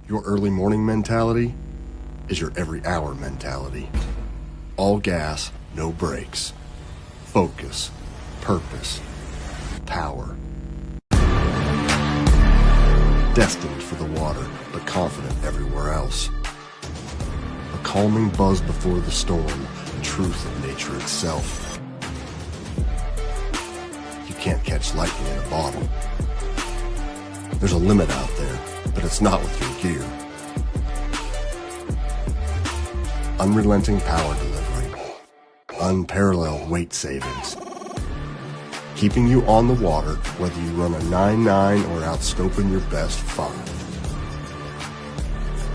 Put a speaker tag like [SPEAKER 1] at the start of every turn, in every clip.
[SPEAKER 1] Your early morning mentality is your every hour mentality. All gas, no brakes. Focus, purpose, power. Destined for the water, but confident everywhere else. A calming buzz before the storm, the truth of nature itself. You can't catch lightning in a bottle. There's a limit out there, but it's not with your gear. Unrelenting power delivery. Unparalleled weight savings. Keeping you on the water, whether you run a 9.9 or outscoping your best 5.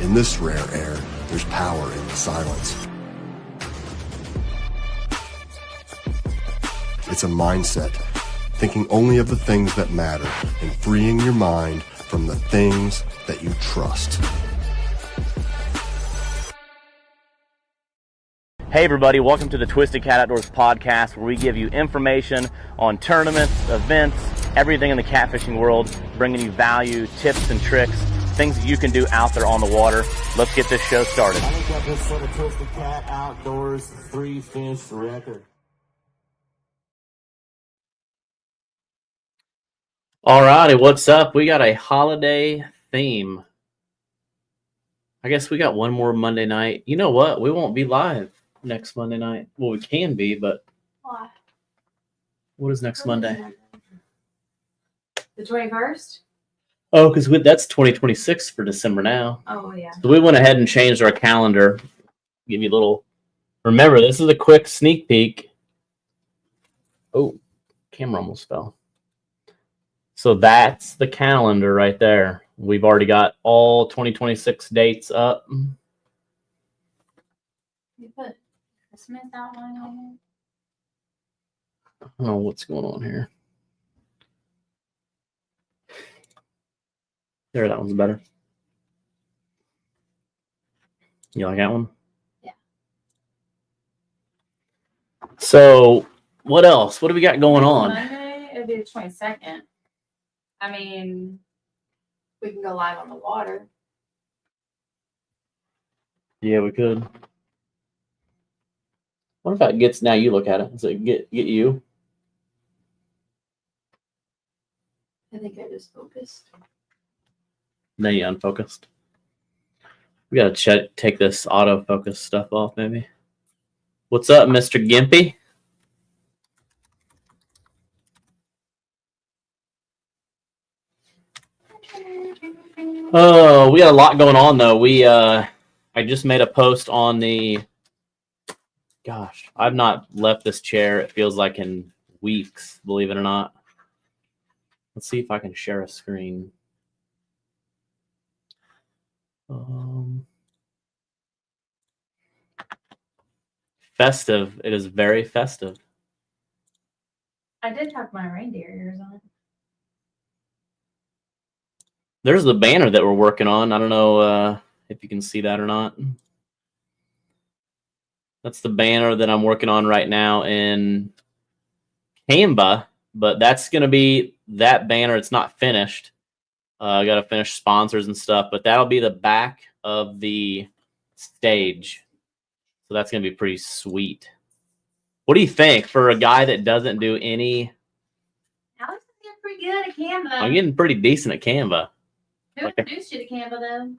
[SPEAKER 1] In this rare air, there's power in the silence. It's a mindset, thinking only of the things that matter and freeing your mind from the things that you trust.
[SPEAKER 2] Hey everybody, welcome to the Twisted Cat Outdoors podcast, where we give you information on tournaments, events, everything in the catfishing world, bringing you value, tips and tricks, things that you can do out there on the water. Let's get this show started.
[SPEAKER 3] I think I just set a Twisted Cat Outdoors 3-fish record.
[SPEAKER 4] Alrighty, what's up? We got a holiday theme. I guess we got one more Monday night. You know what? We won't be live next Monday night. Well, we can be, but
[SPEAKER 5] Why?
[SPEAKER 4] what is next Monday?
[SPEAKER 5] The 21st?
[SPEAKER 4] Oh, because that's 2026 for December now.
[SPEAKER 5] Oh, yeah.
[SPEAKER 4] So we went ahead and changed our calendar. Give you a little. Remember, this is a quick sneak peek. Oh, camera almost fell. So that's the calendar right there. We've already got all 2026 dates up.
[SPEAKER 5] You put Christmas outline on
[SPEAKER 4] I don't know what's going on here. There, that one's better. You like that one?
[SPEAKER 5] Yeah.
[SPEAKER 4] So, what else? What do we got going
[SPEAKER 5] there?
[SPEAKER 4] on?
[SPEAKER 5] Monday, it'll be the 22nd. I mean, we can go live on the water.
[SPEAKER 4] Yeah, we could. What if that gets, now you look at it. Does it get you?
[SPEAKER 5] I think I just focused.
[SPEAKER 4] Now you unfocused. We gotta take this autofocus stuff off, maybe. What's up, Mr. Gimpy? Oh, we got a lot going on though. I just made a post on the. Gosh, I've not left this chair. It feels like in weeks, believe it or not. Let's see if I can share a screen. Festive. It is very festive.
[SPEAKER 5] I did have my reindeer ears on.
[SPEAKER 4] There's the banner that we're working on. I don't know if you can see that or not. That's the banner that I'm working on right now in Canva, but that's going to be that banner. It's not finished. I got to finish sponsors and stuff, but that'll be the back of the stage. So that's going to be pretty sweet. What do you think for a guy that doesn't do any?
[SPEAKER 5] Alex is getting pretty good at Canva.
[SPEAKER 4] I'm getting pretty decent at Canva.
[SPEAKER 5] Who introduced you to Canva, though?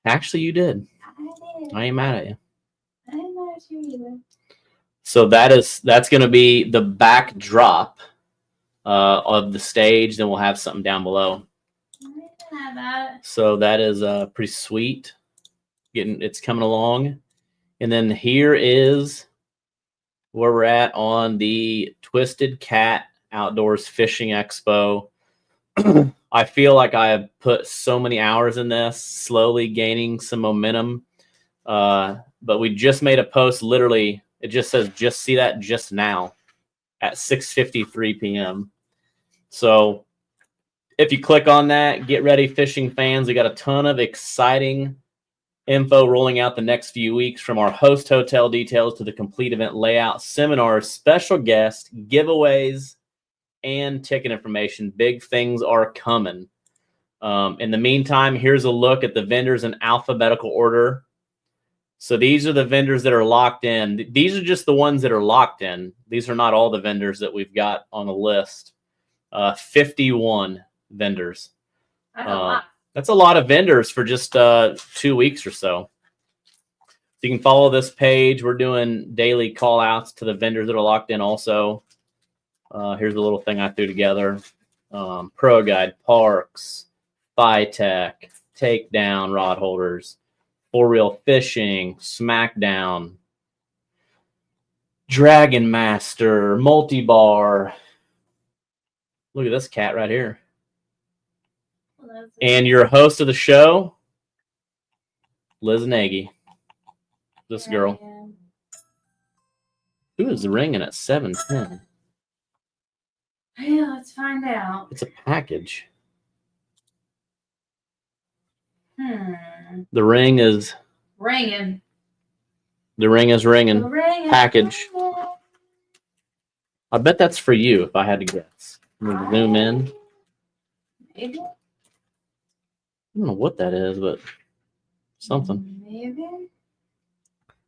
[SPEAKER 4] Actually, you did.
[SPEAKER 5] I did.
[SPEAKER 4] I ain't mad at you.
[SPEAKER 5] I didn't know you either.
[SPEAKER 4] So that's going to be the backdrop of the stage. Then we'll have something down below.
[SPEAKER 5] I didn't have that.
[SPEAKER 4] So that is pretty sweet. It's coming along. And then here is where we're at on the Twisted Cat Outdoors Fishing Expo. I feel like I have put so many hours in this, slowly gaining some momentum. But we just made a post, literally, it just says, just see that just now at 6:53 p.m. So if you click on that, get ready, fishing fans. We got a ton of exciting info rolling out the next few weeks, from our host hotel details to the complete event layout, seminars, special guests, giveaways, and ticket information. Big things are coming. In the meantime, here's a look at the vendors in alphabetical order. So these are the vendors that are locked in. These are just the ones that are locked in. These are not all the vendors that we've got on the list. 51 vendors.
[SPEAKER 5] That's a lot.
[SPEAKER 4] That's a lot of vendors for just 2 weeks or so. So you can follow this page. We're doing daily call outs to the vendors that are locked in also. Here's a little thing I threw together. Pro Guide, Parks, Phytech, Takedown Rod Holders, For Real Fishing, Smackdown, Dragon Master, Multi-Bar. Look at this cat right here. And your host of the show, Liz Nagy. This girl. Who is ringing at 7:10?
[SPEAKER 5] Yeah, let's find out.
[SPEAKER 4] It's a package.
[SPEAKER 5] The
[SPEAKER 4] ring is
[SPEAKER 5] ringing.
[SPEAKER 4] The ring is ringing. Package.
[SPEAKER 5] Ringing.
[SPEAKER 4] I bet that's for you if I had to guess. I'm gonna zoom in.
[SPEAKER 5] Maybe.
[SPEAKER 4] I don't know what that is, but something.
[SPEAKER 5] Maybe.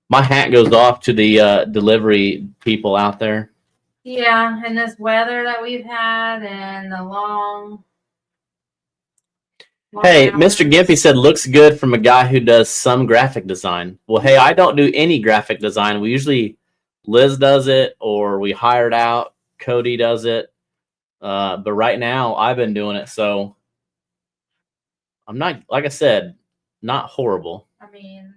[SPEAKER 4] My hat goes off to the delivery people out there.
[SPEAKER 5] Yeah, and this weather that we've had and the long
[SPEAKER 4] Hey,
[SPEAKER 5] hours.
[SPEAKER 4] Mr. Gimpy said looks good from a guy who does some graphic design. Well, hey, I don't do any graphic design. We usually Liz does it or we hire it out. Cody does it. But right now I've been doing it, so I'm not, like I said, not horrible.
[SPEAKER 5] I mean,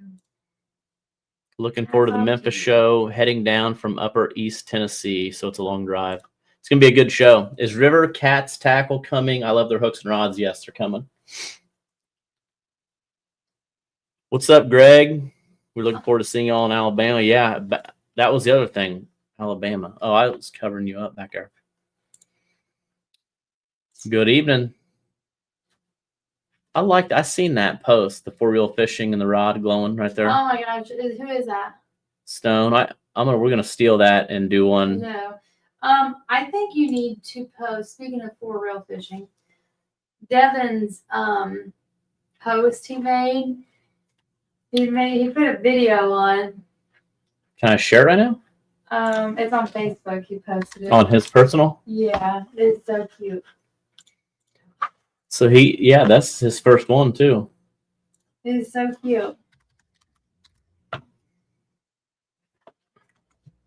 [SPEAKER 4] Looking forward to the
[SPEAKER 5] That's
[SPEAKER 4] Memphis
[SPEAKER 5] awesome.
[SPEAKER 4] show, heading down from Upper East Tennessee, so it's a long drive. It's going to be a good show. Is River Cats Tackle coming? I love their hooks and rods. Yes, they're coming. What's up, Greg? We're looking forward to seeing you all in Alabama. Yeah, that was the other thing, Alabama. Oh, I was covering you up back there. Good evening. I seen that post, the 4-reel fishing and the rod glowing right there.
[SPEAKER 5] oh my gosh, who is that?
[SPEAKER 4] Stone. We're gonna steal that and do one.
[SPEAKER 5] No. I think you need to post, speaking of 4-reel fishing, Devin's post he made. He put a video on.
[SPEAKER 4] Can I share it right now?
[SPEAKER 5] It's on Facebook. He posted it.
[SPEAKER 4] On his personal?
[SPEAKER 5] Yeah, it's so cute.
[SPEAKER 4] So that's his first one too.
[SPEAKER 5] It's so cute.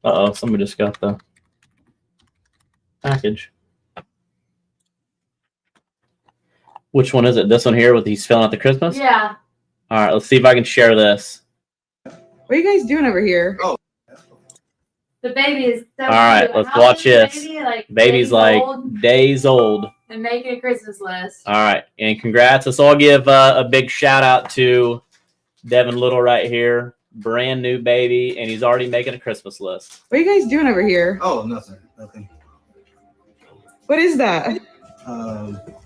[SPEAKER 4] Uh-oh, somebody just got the package. Which one is it? This one here with he's filling out the Christmas?
[SPEAKER 5] Yeah.
[SPEAKER 4] All right, let's see if I can share this.
[SPEAKER 6] What are you guys doing over here?
[SPEAKER 3] Oh.
[SPEAKER 5] The baby is so
[SPEAKER 4] All right,
[SPEAKER 5] cute.
[SPEAKER 4] let's
[SPEAKER 5] How
[SPEAKER 4] watch
[SPEAKER 5] old is
[SPEAKER 4] this.
[SPEAKER 5] the baby?
[SPEAKER 4] Baby's like
[SPEAKER 5] old
[SPEAKER 4] days old.
[SPEAKER 5] and making a Christmas list.
[SPEAKER 4] All right, and congrats. Let's all give a big shout out to Devin Little right here. Brand new baby, and he's already making a Christmas list.
[SPEAKER 6] What are you guys doing over here?
[SPEAKER 7] Oh, nothing.
[SPEAKER 6] What is that?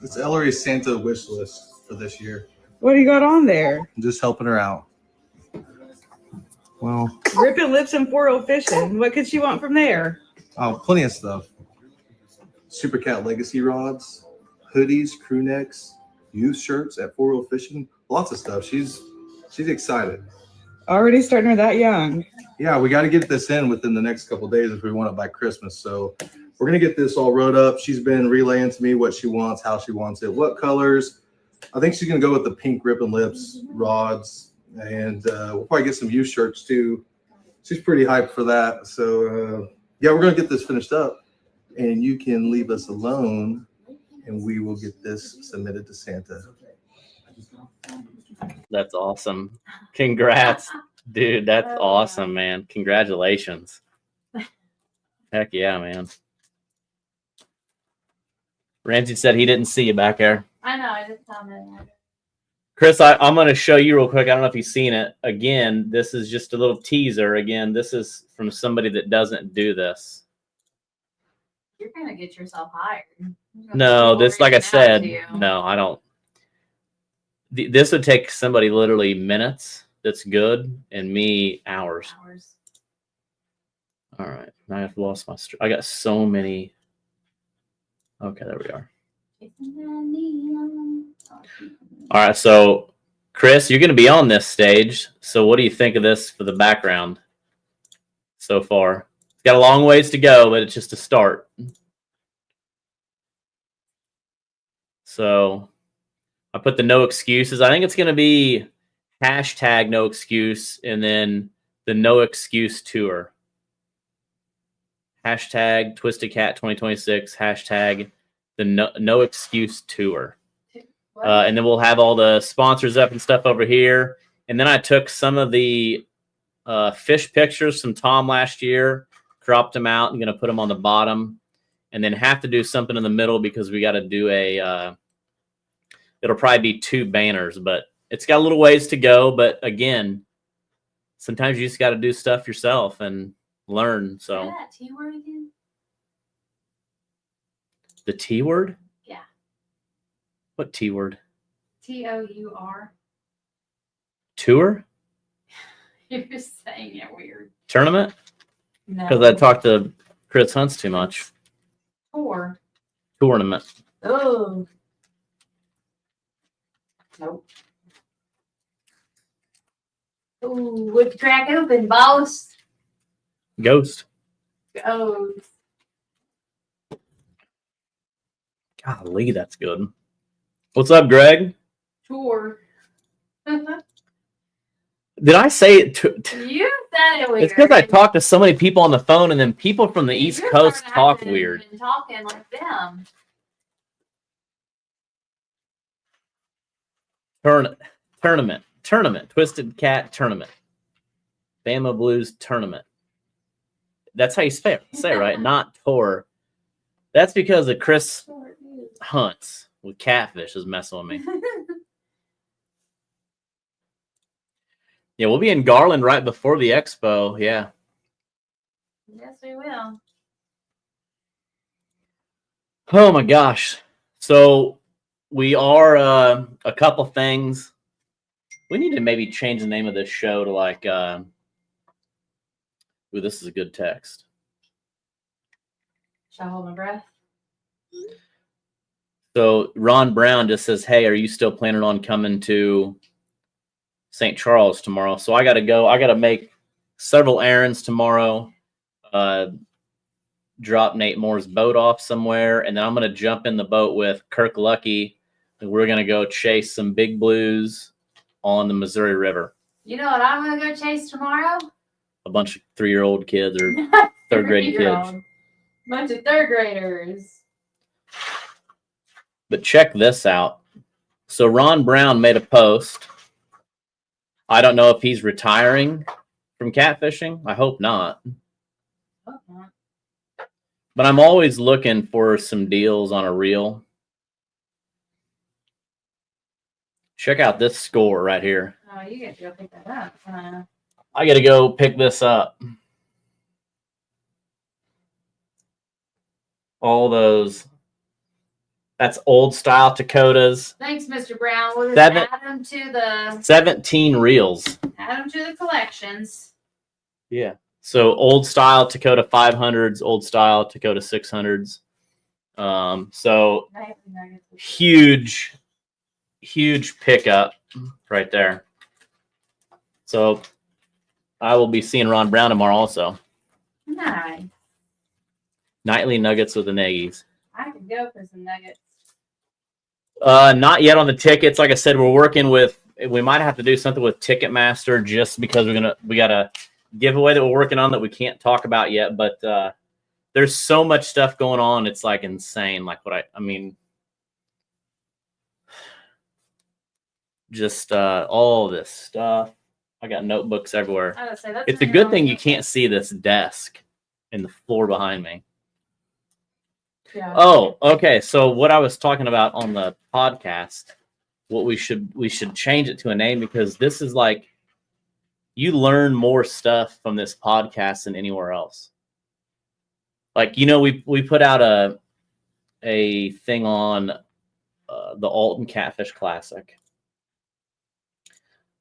[SPEAKER 7] It's Ellery's Santa wish list for this year.
[SPEAKER 6] What do you got on there?
[SPEAKER 7] I'm just helping her out. Well,
[SPEAKER 6] Ripping lips and 4-reel fishing. What could she want from there?
[SPEAKER 7] plenty of stuff. Super Cat Legacy rods, hoodies, crew necks, youth shirts at 4-reel fishing. Lots of stuff. She's excited.
[SPEAKER 6] Already starting her that young.
[SPEAKER 7] Yeah, we got to get this in within the next couple of days if we want it by Christmas. So we're going to get this all wrote up. She's been relaying to me what she wants, how she wants it, what colors. I think she's going to go with the pink ripping lips rods, and we'll probably get some youth shirts too. She's pretty hyped for that. So, yeah, we're going to get this finished up, and you can leave us alone, and we will get this submitted to Santa.
[SPEAKER 4] That's awesome. Congrats, dude. That's awesome, man. Congratulations. Heck yeah, man. Ramsey said he didn't see you back there.
[SPEAKER 5] I know. I just commented.
[SPEAKER 4] Chris, I'm going to show you real quick. I don't know if you've seen it. Again, this is just a little teaser. Again, this is from somebody that doesn't do this.
[SPEAKER 5] You're gonna get yourself hired.
[SPEAKER 4] No, this, like I said,
[SPEAKER 5] no.
[SPEAKER 4] no, I don't. This would take somebody literally minutes. That's good, and me hours. All right, now I've lost my. I got so many. Okay, there we are. All right, so Chris, you're going to be on this stage. So what do you think of this for the background so far? It's got a long ways to go, but it's just a start. So I put the no excuses. I think it's going to be hashtag no excuse and then the no excuse tour. Hashtag Twisted Cat 2026. Hashtag the no excuse tour. And then we'll have all the sponsors up and stuff over here. And then I took some of the fish pictures from Tom last year, cropped them out. I'm going to put them on the bottom and then have to do something in the middle because we got to do it'll probably be 2 banners, but it's got a little ways to go. But again, sometimes you just got to do stuff yourself and learn. So
[SPEAKER 5] that T word again?
[SPEAKER 4] The T word?
[SPEAKER 5] Yeah.
[SPEAKER 4] What T word?
[SPEAKER 5] TOUR.
[SPEAKER 4] Tour?
[SPEAKER 5] You're just saying it weird.
[SPEAKER 4] Tournament?
[SPEAKER 5] No.
[SPEAKER 4] Because I talked to Chris Hunts too much.
[SPEAKER 5] Tour.
[SPEAKER 4] Tournament.
[SPEAKER 5] Oh. Nope. Ooh, what'd you crack open, boss?
[SPEAKER 4] Ghost.
[SPEAKER 5] Oh.
[SPEAKER 4] Golly, that's good. What's up, Greg?
[SPEAKER 5] Tour.
[SPEAKER 4] Did I say it?
[SPEAKER 5] You said it weird.
[SPEAKER 4] It's because I talked to so many people on the phone, and then people from the East
[SPEAKER 5] You're
[SPEAKER 4] Coast
[SPEAKER 5] starting to
[SPEAKER 4] talk
[SPEAKER 5] have to
[SPEAKER 4] weird.
[SPEAKER 5] been talking like them.
[SPEAKER 4] Tournament. Twisted Cat tournament. Bama Blues tournament. That's how you say it, right? Not tour. That's because of Chris Hunts with catfish is messing with me. Yeah, we'll be in Garland right before the expo. Yeah.
[SPEAKER 5] Yes, we will.
[SPEAKER 4] Oh my gosh. So we are a couple things. We need to maybe change the name of this show to like ooh, this is a good text.
[SPEAKER 5] Shall I hold my breath?
[SPEAKER 4] So Ron Brown just says, "Hey, are you still planning on coming to St. Charles tomorrow?" So I got to go. I got to make several errands tomorrow. Drop Nate Moore's boat off somewhere, and then I'm going to jump in the boat with Kirk Lucky, and we're going to go chase some big blues on the Missouri River.
[SPEAKER 5] You know what I'm going to go chase tomorrow?
[SPEAKER 4] A bunch of 3-year-old kids or third grade kids.
[SPEAKER 5] Bunch of third graders.
[SPEAKER 4] But check this out. So Ron Brown made a post. I don't know if he's retiring from catfishing. I hope not.
[SPEAKER 5] Hope not.
[SPEAKER 4] But I'm always looking for some deals on a reel. Check out this score right here.
[SPEAKER 5] Oh, you get to go pick that up.
[SPEAKER 4] I got to go pick this up. All those. That's old style Dakotas.
[SPEAKER 5] Thanks, Mr. Brown. We'll just add them to the
[SPEAKER 4] 17 reels.
[SPEAKER 5] Add them to the collections.
[SPEAKER 4] Yeah. So old style Dakota 500s, old style Dakota 600s. So huge pickup right there. So I will be seeing Ron Brown tomorrow also.
[SPEAKER 5] Nice.
[SPEAKER 4] Nightly nuggets with the Nagys.
[SPEAKER 5] I could go for some nuggets.
[SPEAKER 4] Not yet on the tickets. Like I said, we're working with. We might have to do something with Ticketmaster just because we got a giveaway that we're working on that we can't talk about yet. But there's so much stuff going on. It's like insane. Like I mean, just all this stuff. I got notebooks everywhere.
[SPEAKER 5] I would say that's
[SPEAKER 4] It's a good thing you can't see this desk and the floor behind me.
[SPEAKER 5] Yeah.
[SPEAKER 4] Oh, okay. So what I was talking about on the podcast, what we should change it to a name because this is like you learn more stuff from this podcast than anywhere else. Like, we put out a thing on the Alton Catfish Classic.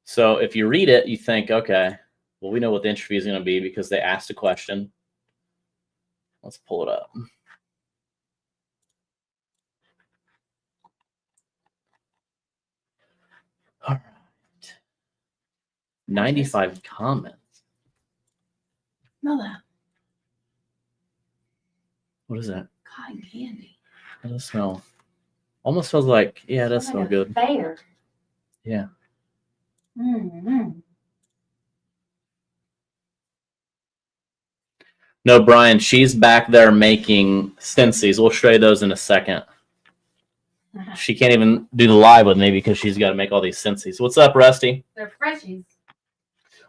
[SPEAKER 4] So if you read it, you think, okay, well, we know what the entry fee is going to be because they asked a question. Let's pull it up. 95 comments.
[SPEAKER 5] Smell that
[SPEAKER 4] What is that?
[SPEAKER 5] cotton candy.
[SPEAKER 4] How does it smell? Almost smells like, yeah, it does smell
[SPEAKER 5] Like a
[SPEAKER 4] good.
[SPEAKER 5] Fair.
[SPEAKER 4] Yeah.
[SPEAKER 5] Mm-hmm.
[SPEAKER 4] No, Brian, she's back there making Scentsies. We'll show you those in a second. She can't even do the live with me because she's got to make all these Scentsies. What's up, Rusty?
[SPEAKER 5] They're freshies.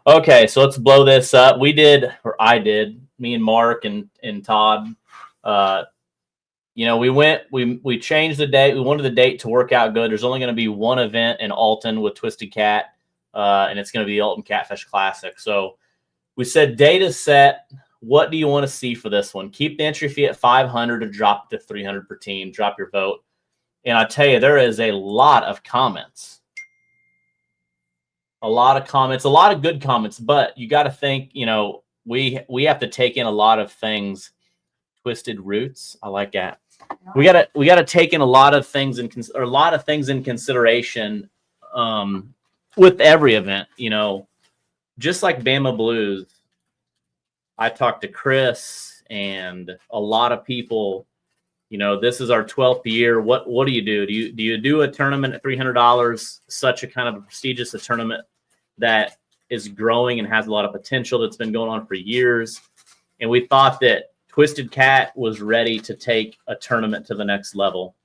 [SPEAKER 4] Okay, so let's blow this up. We did, or I did, me and Mark and Todd. We changed the date. We wanted the date to work out good. There's only going to be one event in Alton with Twisted Cat, and it's going to be the Alton Catfish Classic. So we said date is set. What do you want to see for this one? Keep the entry fee at 500 or drop it to 300 per team. Drop your vote. And I tell you, there is a lot of comments. A lot of comments, a lot of good comments, but you got to think, we have to take in a lot of things. Twisted Roots. I like that. We gotta take in a lot of things in consideration with every event. Just like Bama Blues, I talked to Chris and a lot of people. This is our 12th year. What do you do? Do you do a tournament at $300? Such a kind of a prestigious tournament that is growing and has a lot of potential. That's been going on for years, and we thought that Twisted Cat was ready to take a tournament to the next level.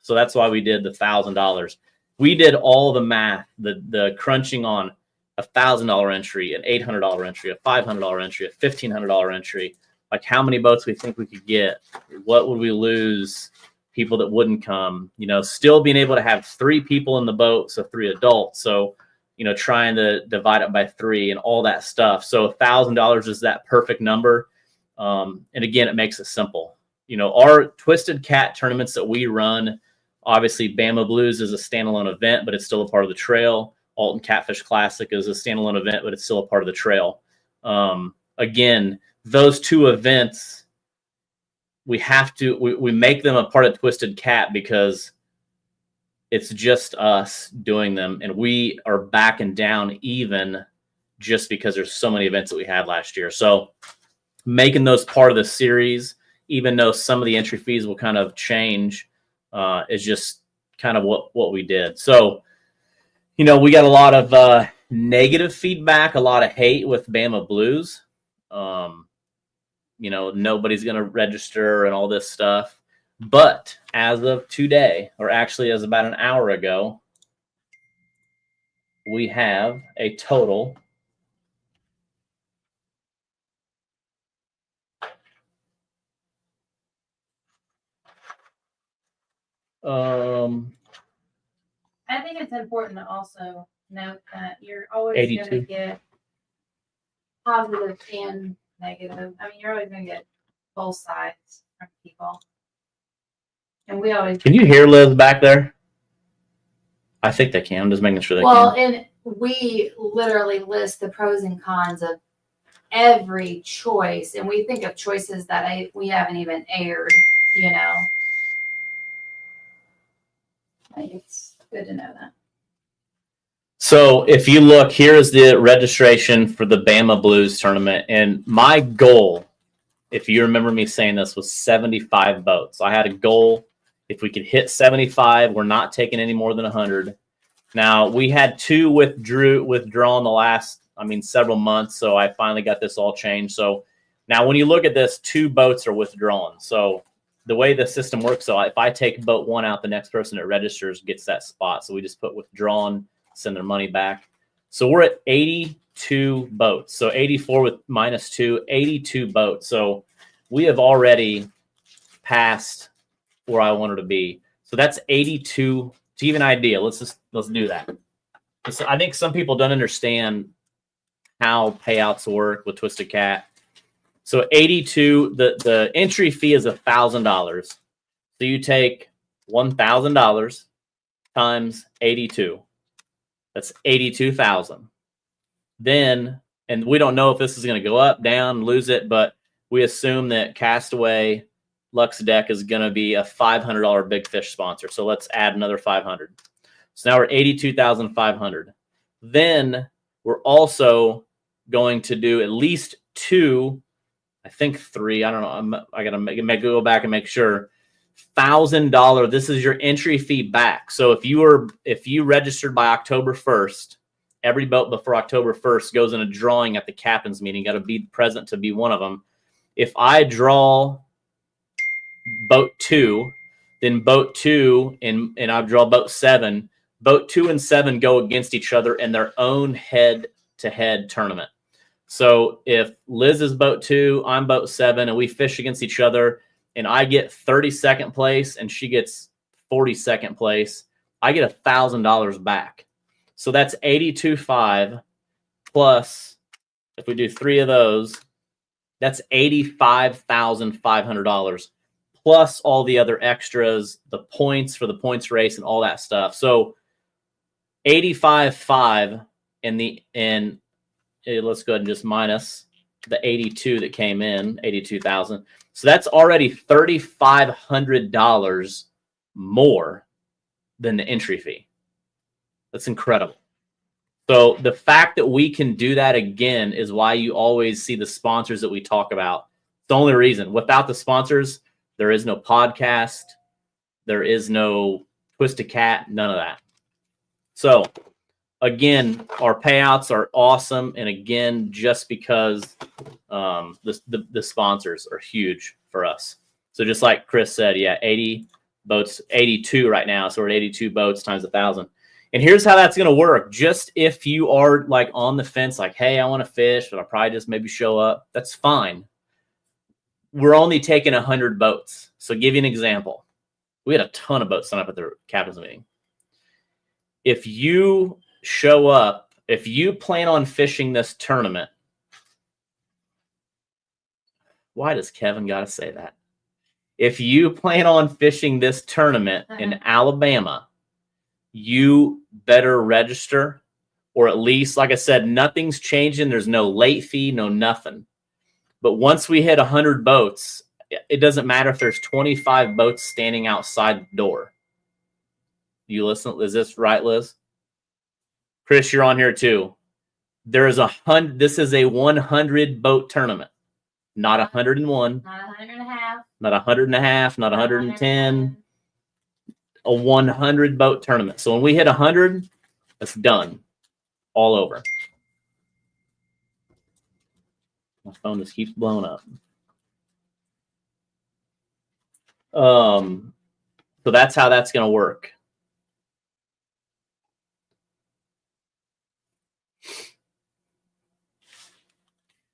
[SPEAKER 4] So that's why we did the $1,000. We did all the math, the crunching on $1,000 entry, an $800 entry, a $500 entry, a $1,500 entry. Like how many boats we think we could get, what would we lose, people that wouldn't come, still being able to have 3 people in the boat, so 3 adults. So, trying to divide it by 3 and all that stuff. So $1,000 is that perfect number. And again, it makes it simple. Our Twisted Cat tournaments that we run, obviously Bama Blues is a standalone event, but it's still a part of the trail. Alton Catfish Classic is a standalone event, but it's still a part of the trail. Again, those 2 events, we make them a part of Twisted Cat because it's just us doing them, and we are backing down even just because there's so many events that we had last year. So making those part of the series, even though some of the entry fees will kind of change, is just kind of what we did. So, we got a lot of negative feedback, a lot of hate with Bama Blues. Nobody's going to register and all this stuff. But as of today, or actually as about an hour ago, we have a total
[SPEAKER 5] I think it's important to also note that you're always
[SPEAKER 4] 82.
[SPEAKER 5] going to get positive and negative. I mean, you're always going to get both sides from people. And we always.
[SPEAKER 4] Can you hear Liz back there? I think they can. I'm just making sure they can.
[SPEAKER 5] And we literally list the pros and cons of every choice. And we think of choices that we haven't even aired, I think it's good to know that.
[SPEAKER 4] So if you look, here is the registration for the Bama Blues tournament. And my goal, if you remember me saying this, was 75 boats. I had a goal. If we could hit 75, we're not taking any more than 100. Now, we had 2 withdrawn the last, several months. So I finally got this all changed. So now when you look at this, 2 boats are withdrawn. So the way the system works, so if I take boat 1 out, the next person that registers gets that spot. So we just put withdrawn, send their money back. So we're at 82 boats. So 84 with -2, 82 boats. So we have already passed where I wanted to be. So that's 82. To give an idea, let's do that. So I think some people don't understand how payouts work with Twisted Cat. So 82, the entry fee is $1,000. So you take $1,000 times 82. That's 82,000. Then, and we don't know if this is going to go up, down, lose it, but we assume that Castaway Lux Deck is going to be a $500 big fish sponsor. So let's add another 500. So now we're 82,500. Then we're also going to do at least 2, I think 3. I don't know. I gotta go back and make sure. $1,000. This is your entry fee back. So if you registered by October 1st, every boat before October 1st goes in a drawing at the captain's meeting. Got to be present to be one of them. If I draw boat 2, then boat 2 and I draw boat 7. Boat 2 and 7 go against each other in their own head-to-head tournament. So if Liz is boat 2, I'm boat 7, and we fish against each other, and I get 32nd place and she gets 42nd place, I get $1,000 back. So that's 82.5 plus, if we do 3 of those, that's $85,500 plus all the other extras, the points for the points race and all that stuff. So 85.5 and let's go ahead and just minus the 82 that came in, 82,000. So that's already $3,500 more than the entry fee. That's incredible. So the fact that we can do that again is why you always see the sponsors that we talk about. It's the only reason. Without the sponsors, there is no podcast. There is no Twisted Cat, none of that. So again, our payouts are awesome. And again, just because the sponsors are huge for us. So just like Chris said, yeah, 80 boats, 82 right now. So we're at 82 boats times 1,000. And here's how that's going to work. Just if you are like on the fence, like, hey, I want to fish, but I'll probably just maybe show up. That's fine. We're only taking 100 boats. So give you an example. We had a ton of boats sign up at the captain's meeting. If you show up, if you plan on fishing this tournament, why does Kevin got to say that? If you plan on fishing this tournament in Alabama, you better register, or at least, like I said, nothing's changing. There's no late fee, no nothing. But once we hit 100 boats, it doesn't matter if there's 25 boats standing outside the door. You listen? Is this right, Liz? Chris, you're on here too. There's this is a 100 boat tournament, not 101,
[SPEAKER 5] Not 100.5.
[SPEAKER 4] not 100.5, not 110. A 100 boat tournament. So when we hit 100, it's done. All over. My phone just keeps blowing up. So that's how that's going to work.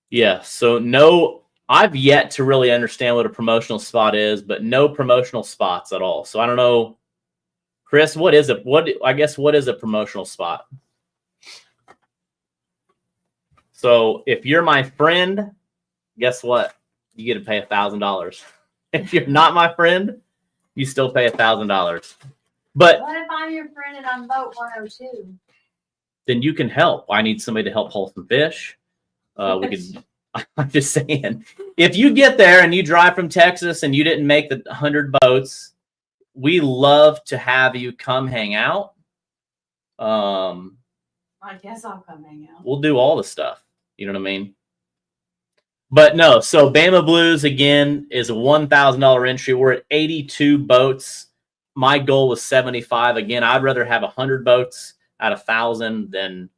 [SPEAKER 4] Yeah, so no, I've yet to really understand what a promotional spot is, but no promotional spots at all. So I don't know. Chris, what is it? What is a promotional spot? So if you're my friend, guess what? You get to pay $1,000. If you're not my friend, you still pay $1,000. But
[SPEAKER 5] What if I'm your friend and I'm boat 102?
[SPEAKER 4] Then you can help. I need somebody to help haul some fish. We could. I'm just saying, if you get there and you drive from Texas and you didn't make the 100 boats, we love to have you come hang out.
[SPEAKER 6] I guess I'll come hang out.
[SPEAKER 4] We'll do all the stuff. You know what I mean? But no, so Bama Blues, again, is a $1,000 entry. We're at 82 boats. My goal was 75. Again, I'd rather have 100 boats at 1,000 than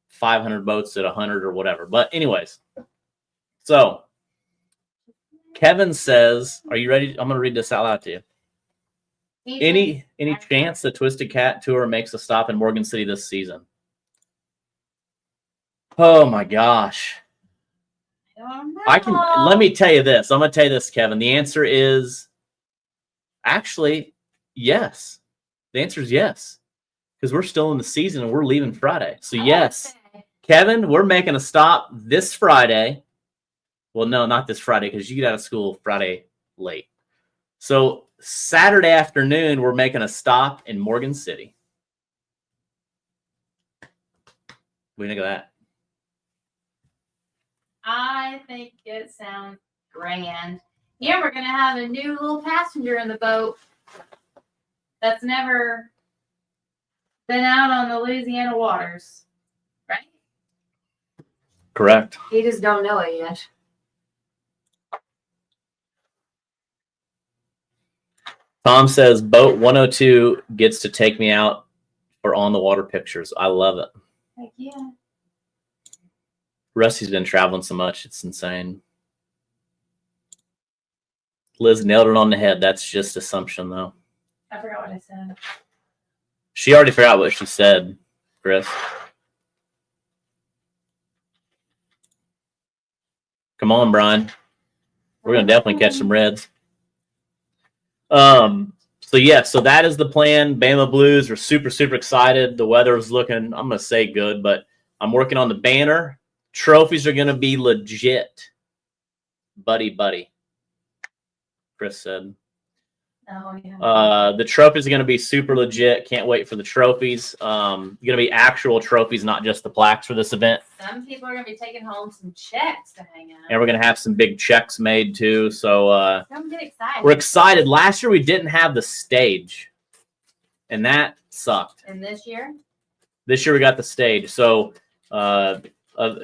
[SPEAKER 4] 500 boats at 100 or whatever. But anyways, so Kevin says, are you ready? I'm going to read this out loud to you. Any chance the Twisted Cat Tour makes a stop in Morgan City this season? Oh my gosh. Let me tell you this. I'm going to tell you this, Kevin. The answer is actually yes. The answer is yes. Because we're still in the season and we're leaving Friday. So yes, Kevin, we're making a stop this Friday. Well, no, not this Friday because you get out of school Friday late. So Saturday afternoon, we're making a stop in Morgan City. What do you think of that?
[SPEAKER 5] I think it sounds grand. Yeah, we're going to have a new little passenger in the boat that's never been out on the Louisiana waters, right?
[SPEAKER 4] Correct.
[SPEAKER 5] He just don't know it yet.
[SPEAKER 4] Tom says boat 102 gets to take me out for on the water pictures. I love it.
[SPEAKER 5] Heck yeah.
[SPEAKER 4] Rusty's been traveling so much, it's insane. Liz nailed it on the head. That's just assumption, though.
[SPEAKER 5] I forgot what I said.
[SPEAKER 4] She already forgot what she said, Chris. Come on, Brian. We're gonna definitely catch some reds. So yeah, so that is the plan. Bama Blues are super, super excited. The weather is looking, I'm gonna say good, but I'm working on the banner. Trophies are gonna be legit. Buddy. Chris said.
[SPEAKER 5] Oh yeah.
[SPEAKER 4] The trophies are gonna be super legit. Can't wait for the trophies. Gonna be actual trophies, not just the plaques for this event.
[SPEAKER 5] Some people are gonna be taking home some checks to hang out.
[SPEAKER 4] And we're gonna have some big checks made too. So
[SPEAKER 5] Don't get excited.
[SPEAKER 4] we're excited. Last year we didn't have the stage, and that sucked.
[SPEAKER 5] And this year?
[SPEAKER 4] This year we got the stage. So a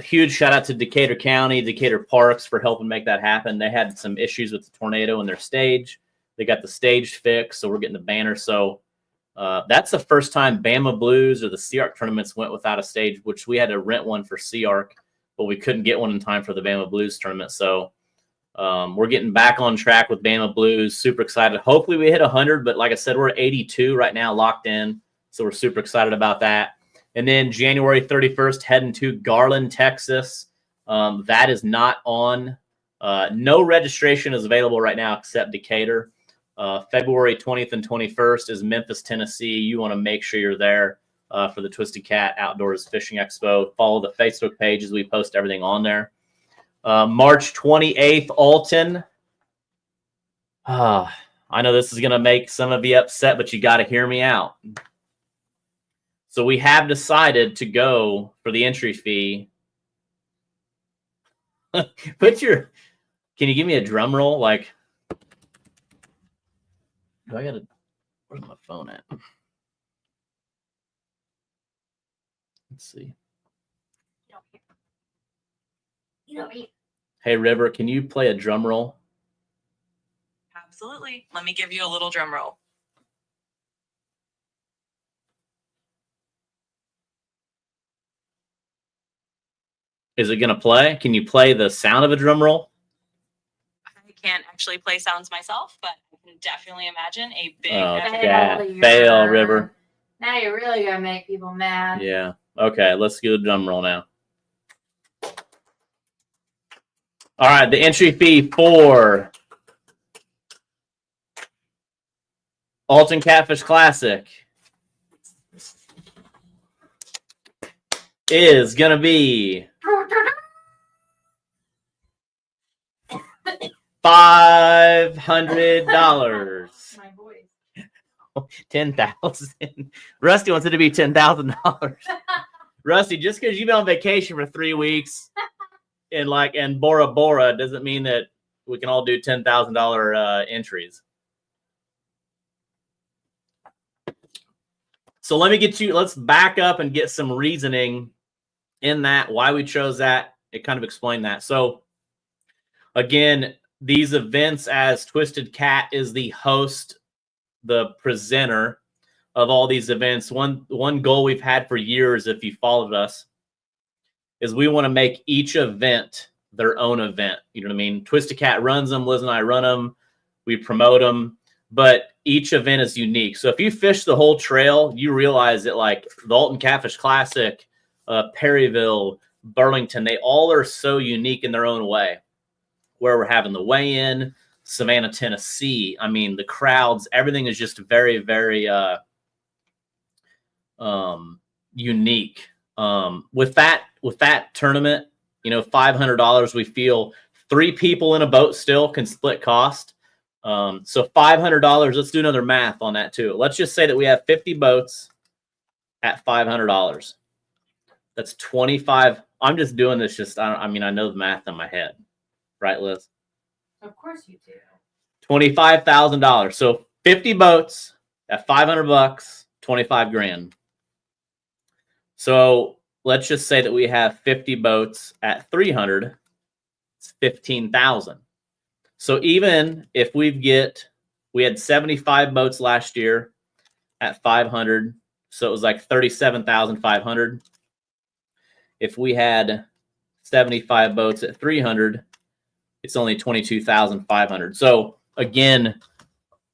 [SPEAKER 4] huge shout out to Decatur County, Decatur Parks for helping make that happen. They had some issues with the tornado in their stage. They got the stage fixed, so we're getting the banner. So that's the first time Bama Blues or the CARC tournaments went without a stage, which we had to rent one for CARC, but we couldn't get one in time for the Bama Blues tournament. So we're getting back on track with Bama Blues. Super excited. Hopefully we hit 100, but like I said, we're at 82 right now locked in. So we're super excited about that. And then January 31st, heading to Garland, Texas. That is not on. No registration is available right now except Decatur. February 20th and 21st is Memphis, Tennessee. You want to make sure you're there for the Twisted Cat Outdoors Fishing Expo. Follow the Facebook page as we post everything on there. March 28th, Alton. I know this is going to make some of you upset, but you got to hear me out. So we have decided to go for the entry fee. Can you give me a drum roll? Like, where's my phone at? Let's see. Hey, River, can you play a drum roll?
[SPEAKER 8] Absolutely. Let me give you a little drum roll.
[SPEAKER 4] Is it going to play? Can you play the sound of a drum roll?
[SPEAKER 8] I can't actually play sounds myself, but I can definitely imagine a big
[SPEAKER 4] Fail, River.
[SPEAKER 5] Now you're really going to make people mad.
[SPEAKER 4] Yeah. Okay, let's do the drum roll now. All right, the entry fee for Alton Catfish Classic is going to be $500.
[SPEAKER 5] My voice.
[SPEAKER 4] 10,000. Rusty wants it to be $10,000. Rusty, just because you've been on vacation for 3 weeks in Bora Bora doesn't mean that we can all do $10,000 entries. So let's back up and get some reasoning in that, why we chose that. It kind of explained that. So again, these events, as Twisted Cat is the host, the presenter of all these events, one goal we've had for years, if you followed us, is we want to make each event their own event. You know what I mean? Twisted Cat runs them, Liz and I run them, we promote them, but each event is unique. So if you fish the whole trail, you realize that like the Alton Catfish Classic, Perryville, Burlington, they all are so unique in their own way. Where we're having the weigh-in, Savannah, Tennessee. I mean, the crowds, everything is just very, very unique. With that tournament, $500, we feel 3 people in a boat still can split cost. So $500, let's do another math on that too. Let's just say that we have 50 boats at $500. That's 25. I'm just doing this I know the math in my head. Right, Liz?
[SPEAKER 5] Of course you do.
[SPEAKER 4] $25,000. So 50 boats at $500, $25,000. So let's just say that we have 50 boats at 300, it's 15,000. So even if we had 75 boats last year at 500, so it was like 37,500. If we had 75 boats at 300, it's only 22,500. So again,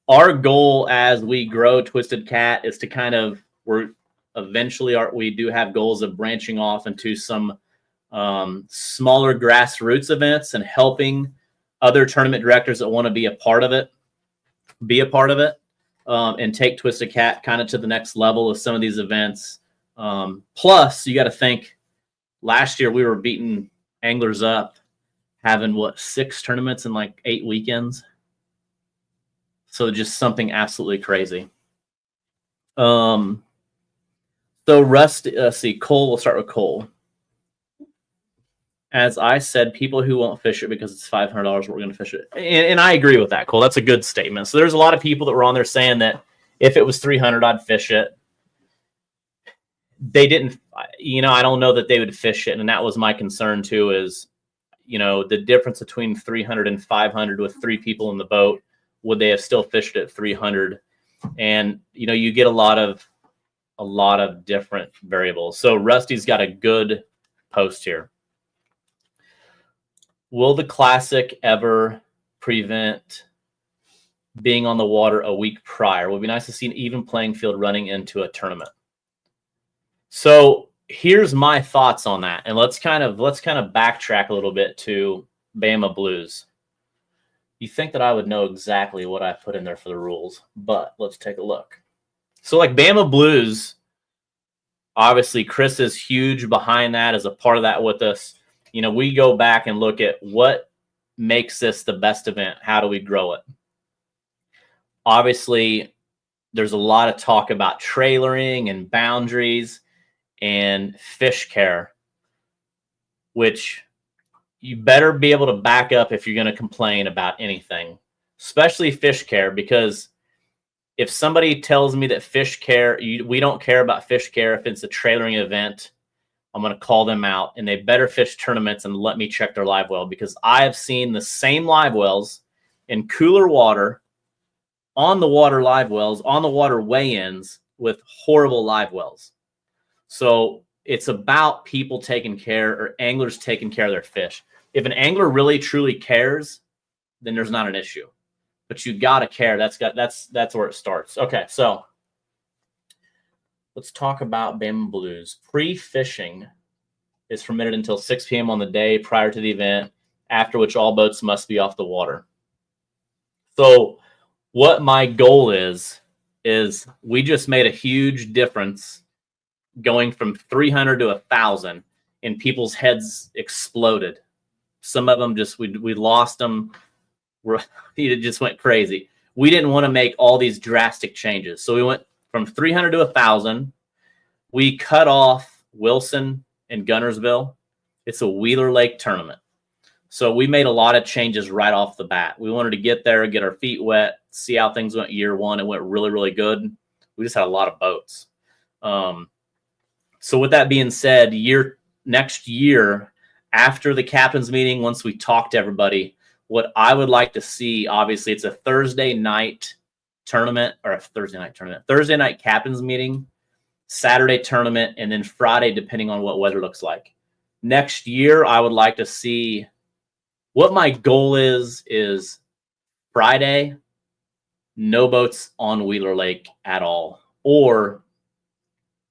[SPEAKER 4] our goal as we grow Twisted Cat is to kind of, we do have goals of branching off into some smaller grassroots events and helping other tournament directors that want to be a part of it, and take Twisted Cat kind of to the next level of some of these events. Plus, you got to think, last year we were beating anglers up, having 6 tournaments in like 8 weekends. So just something absolutely crazy. So Rusty, let's see, Cole, we'll start with Cole. As I said, people who won't fish it because it's $500, we're going to fish it. And I agree with that, Cole. That's a good statement. So there's a lot of people that were on there saying that if it was $300, I'd fish it. They didn't, I don't know that they would fish it. And that was my concern too, is, the difference between 300 and 500 with 3 people in the boat, would they have still fished at 300? And, you get a lot of different variables. So Rusty's got a good post here. Will the Classic ever prevent being on the water a week prior? It would be nice to see an even playing field running into a tournament. So here's my thoughts on that. And let's kind of backtrack a little bit to Bama Blues. You think that I would know exactly what I put in there for the rules, but let's take a look. So like Bama Blues, obviously Chris is huge behind that, as a part of that with us. We go back and look at what makes this the best event. How do we grow it? Obviously, there's a lot of talk about trailering and boundaries and fish care, which you better be able to back up if you're going to complain about anything, especially fish care, because if somebody tells me that fish care, we don't care about fish care if it's a trailering event, I'm going to call them out, and they better fish tournaments and let me check their live well, because I have seen the same live wells in cooler water, on the water live wells, on the water weigh-ins with horrible live wells. So it's about people taking care, or anglers taking care of their fish. If an angler really truly cares, then there's not an issue. But you got to care. That's where it starts. Okay, so let's talk about Bama Blues. Pre-fishing is permitted until 6 p.m. on the day prior to the event, after which all boats must be off the water. So what my goal is we just made a huge difference going from 300 to 1,000, and people's heads exploded. Some of them we lost them. It just went crazy. We didn't want to make all these drastic changes. So we went from 300 to 1,000. We cut off Wilson and Gunnersville. It's a Wheeler Lake tournament. So we made a lot of changes right off the bat. We wanted to get there, get our feet wet, see how things went year one. It went really, really good. We just had a lot of boats. So with that being said, next year, after the captain's meeting, once we talk to everybody, what I would like to see, obviously, it's a Thursday night tournament, or a Thursday night captain's meeting, Saturday tournament, and then Friday, depending on what weather looks like. Next year, I would like to see, what my goal is Friday, no boats on Wheeler Lake at all. Or,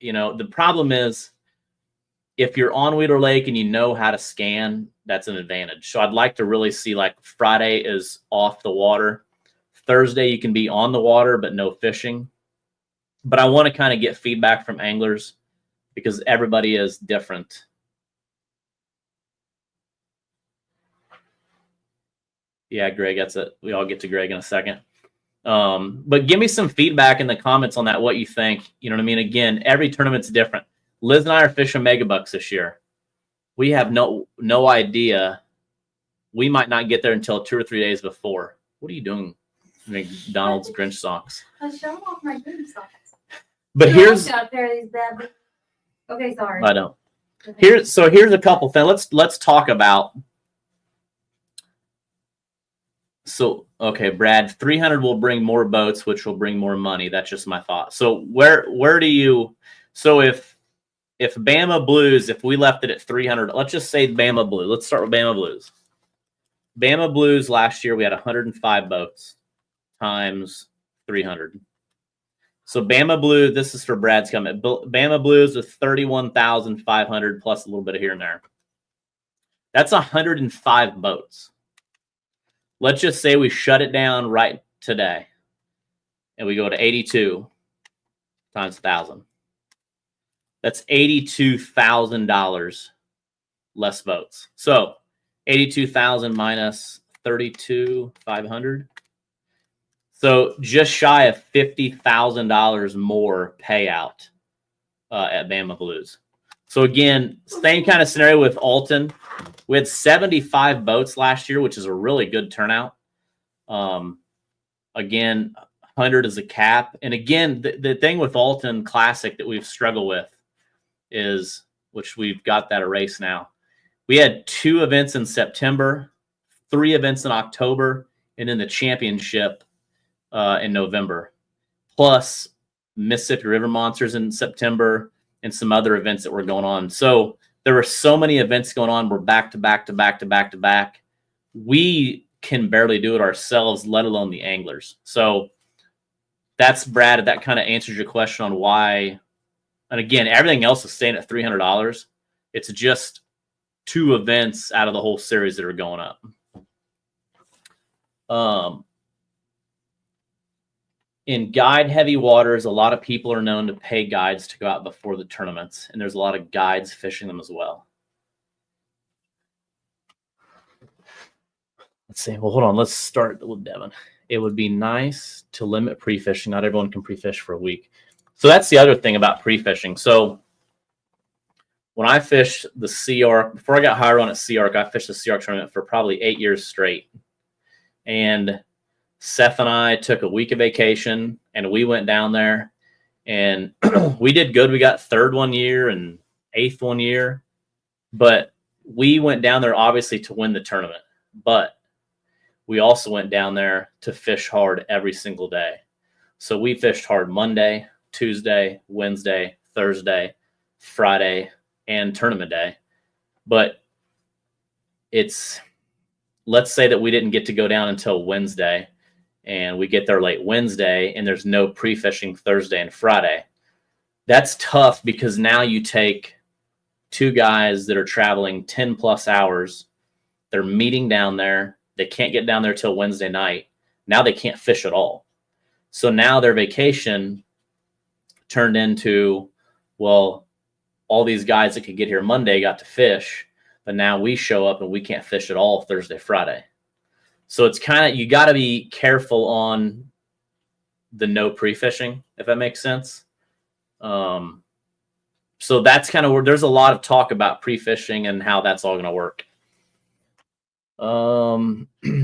[SPEAKER 4] the problem is, if you're on Wheeler Lake and you know how to scan, that's an advantage. So I'd like to really see, like, Friday is off the water. Thursday, you can be on the water, but no fishing. But I want to kind of get feedback from anglers, because everybody is different. Yeah, Greg, that's it. We all get to Greg in a second. But give me some feedback in the comments on that, what you think. You know what I mean? Again, every tournament's different. Liz and I are fishing megabucks this year. We have no idea. We might not get there until 2 or 3 days before. What are you doing? McDonald's Grinch socks.
[SPEAKER 5] I'm showing off my Grinch socks.
[SPEAKER 4] But here's
[SPEAKER 5] got a pair of these bad boys. Okay, sorry.
[SPEAKER 4] I don't. Here's a couple things. Let's talk about. So, okay, Brad, 300 will bring more boats, which will bring more money. That's just my thought. So where do you, so if Bama Blues, if we left it at 300, let's just say Bama Blue. Let's start with Bama Blues. Bama Blues last year, we had 105 boats times 300. So Bama Blue, this is for Brad's comment. Bama Blues with 31,500 plus a little bit of here and there. That's 105 boats. Let's just say we shut it down right today and we go to 82 times 1,000. That's $82,000 less votes. So 82,000 minus 32,500. So just shy of $50,000 more payout at Bama Blues. So again, same kind of scenario with Alton. We had 75 boats last year, which is a really good turnout. Again, 100 is a cap. And again, the thing with Alton Classic that we've struggled with is, which we've got that erased now. We had 2 events in September, 3 events in October, and then the championship in November, plus Mississippi River Monsters in September and some other events that were going on. So there were so many events going on. We're back to back to back to back to back. We can barely do it ourselves, let alone the anglers. So that's, Brad, that kind of answers your question on why. And again, everything else is staying at $300. It's just 2 events out of the whole series that are going up. In guide-heavy waters, a lot of people are known to pay guides to go out before the tournaments, and there's a lot of guides fishing them as well. Let's see. Well, hold on. Let's start with Devin. It would be nice to limit pre-fishing. Not everyone can pre-fish for a week. So that's the other thing about pre-fishing. So when I fished the Sea Arc, before I got hired on at Sea Arc, I fished the Sea Arc tournament for probably 8 years straight. And Seth and I took a week of vacation and we went down there and we did good. We got 3rd one year and 8th one year, but we went down there obviously to win the tournament, but we also went down there to fish hard every single day. So we fished hard Monday, Tuesday, Wednesday, Thursday, Friday, and tournament day. But let's say that we didn't get to go down until Wednesday, and we get there late Wednesday and there's no pre-fishing Thursday and Friday. That's tough because now you take 2 guys that are traveling 10 plus hours. They're meeting down there. They can't get down there till Wednesday night. Now they can't fish at all. So now their vacation turned into, well, all these guys that could get here Monday got to fish, but now we show up and we can't fish at all Thursday, Friday. So it's kind of, you got to be careful on the no pre-fishing, if that makes sense. So that's kind of where there's a lot of talk about pre-fishing and how that's all going to work.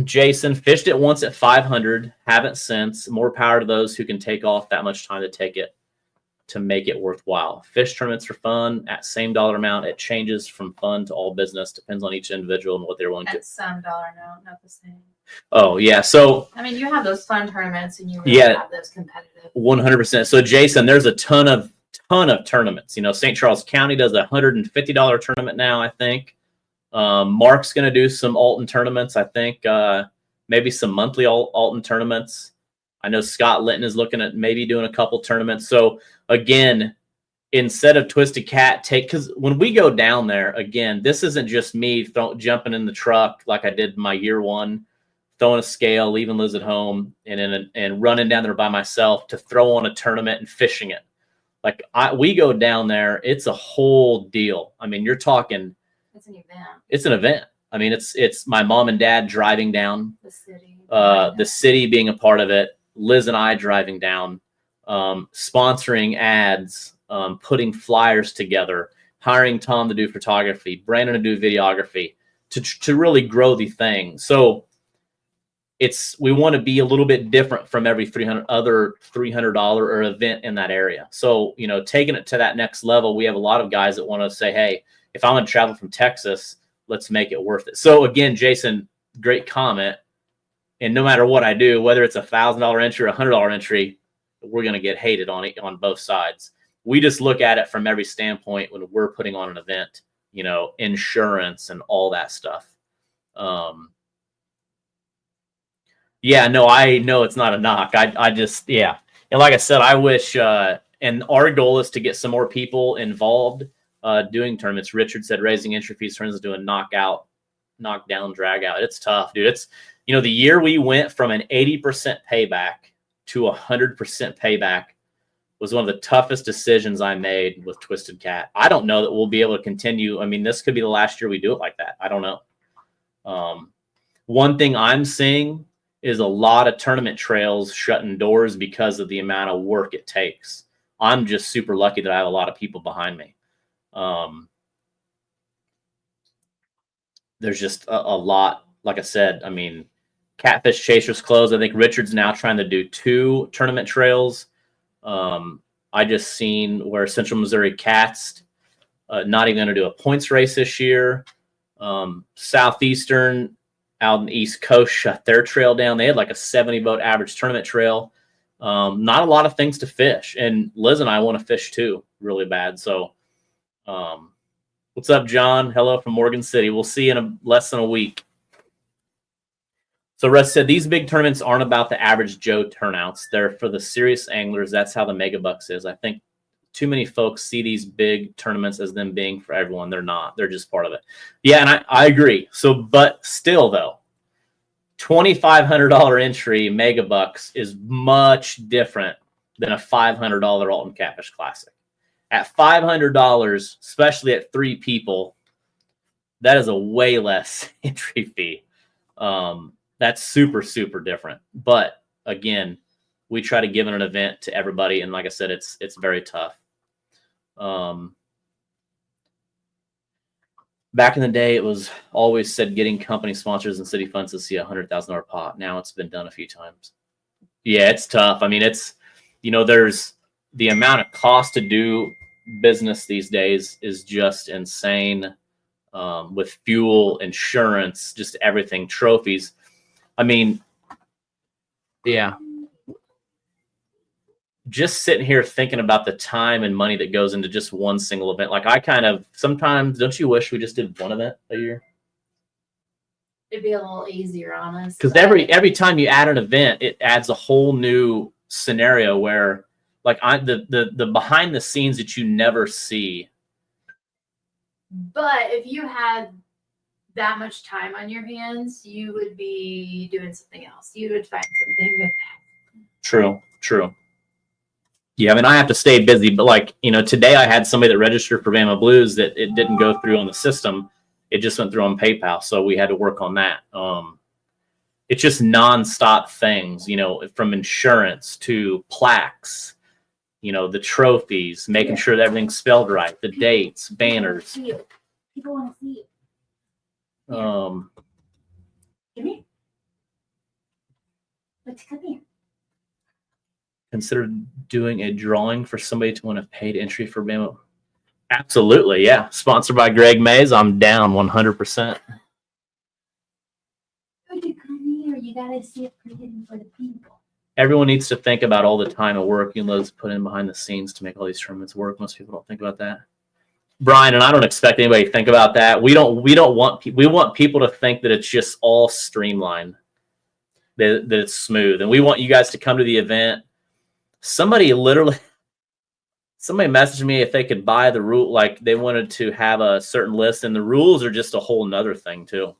[SPEAKER 4] Jason, fished it once at 500, haven't since. More power to those who can take off that much time to take it to make it worthwhile. Fish tournaments are fun at same dollar amount. It changes from fun to all business. Depends on each individual and what they're willing to.
[SPEAKER 5] At some dollar amount, not the same.
[SPEAKER 4] Oh yeah, so
[SPEAKER 5] I mean, you have those fun tournaments, and you really have those competitive.
[SPEAKER 4] 100%. So Jason, there's a ton of tournaments. You know, St. Charles County does a $150 tournament now, I think. Mark's going to do some Alton tournaments, I think. Maybe some monthly Alton tournaments. I know Scott Linton is looking at maybe doing a couple tournaments. So again, instead of Twisted Cat, because when we go down there, again, this isn't just me jumping in the truck like I did my year 1, throwing a scale, leaving Liz at home, and running down there by myself to throw on a tournament and fishing it. Like we go down there, it's a whole deal. I mean, you're talking. It's an event. It's an event. I mean, it's my mom and dad driving down the city being a part of it. Liz and I driving down, sponsoring ads, putting flyers together, hiring Tom to do photography, Brandon to do videography, to really grow the thing. So we want to be a little bit different from every $300 or event in that area. So, you know, taking it to that next level, we have a lot of guys that want to say, hey, if I'm going to travel from Texas, let's make it worth it. So again, Jason, great comment. And no matter what I do, whether it's $1,000 entry or $100 entry, we're going to get hated on it on both sides. We just look at it from every standpoint when we're putting on an event, you know, insurance and all that stuff. Yeah, no, I know it's not a knock. I just, yeah. And like I said, I wish, and our goal is to get some more people involved doing tournaments. Richard said raising entry fees turns into a knockdown, drag out. It's tough, dude. It's, you know, the year we went from an 80% payback to 100% payback was one of the toughest decisions I made with Twisted Cat. I don't know that we'll be able to continue. I mean, this could be the last year we do it like that. I don't know. One thing I'm seeing is a lot of tournament trails shutting doors because of the amount of work it takes. I'm just super lucky that I have a lot of people behind me. There's just a lot, like I said, I mean, Catfish Chasers closed. I think Richard's now trying to do 2 tournament trails. I just seen where Central Missouri Cats not even going to do a points race this year. Southeastern out in the East Coast shut their trail down. They had like a 70 boat average tournament trail. Not a lot of things to fish. And Liz and I want to fish too, really bad. So what's up, John? Hello from Morgan City. We'll see you in less than a week. So Russ said, these big tournaments aren't about the average Joe turnouts. They're for the serious anglers. That's how the Mega Bucks is. I think too many folks see these big tournaments as them being for everyone. They're not. They're just part of it. Yeah, and I agree. So, but still, though, $2,500 entry Mega Bucks is much different than a $500 Alton Catfish Classic. At $500, especially at 3 people, that is a way less entry fee. That's super, super different. But again, we try to give an event to everybody. And like I said, it's very tough. Back in the day, it was always said getting company sponsors and city funds to see $100,000 pot. Now it's been done a few times. Yeah, it's tough. I mean, it's, you know, there's the amount of cost to do business these days is just insane. With fuel, insurance, just everything, trophies. I mean, yeah. Just sitting here thinking about the time and money that goes into just one single event. Like I kind of, sometimes, don't you wish we just did one event a year?
[SPEAKER 5] It'd be a little easier on us.
[SPEAKER 4] Because every time you add an event, it adds a whole new scenario where, like, the behind the scenes that you never see.
[SPEAKER 5] But if you had that much time on your hands, you would be doing something else. You would find something with that.
[SPEAKER 4] True. Yeah, I mean, I have to stay busy, but like, you know, today I had somebody that registered for Bama Blues that it didn't go through on the system. It just went through on PayPal. So we had to work on that. It's just nonstop things, you know, from insurance to plaques, you know, the trophies, making sure that everything's spelled right, the dates, banners.
[SPEAKER 5] People want to see it.
[SPEAKER 4] Come
[SPEAKER 5] here. Let's come here.
[SPEAKER 4] Consider doing a drawing for somebody to win a paid entry for Bama. Absolutely, yeah. Sponsored by Greg Mays. I'm down 100%.
[SPEAKER 5] Would you come here? You gotta see it for the people.
[SPEAKER 4] Everyone needs to think about all the time and work you know, those put in behind the scenes to make all these tournaments work. Most people don't think about that. Brian, and I don't expect anybody to think about that. We want people to think that it's just all streamlined, that it's smooth. And we want you guys to come to the event. Somebody messaged me if they could buy the rule, like they wanted to have a certain list, and the rules are just a whole nother thing too.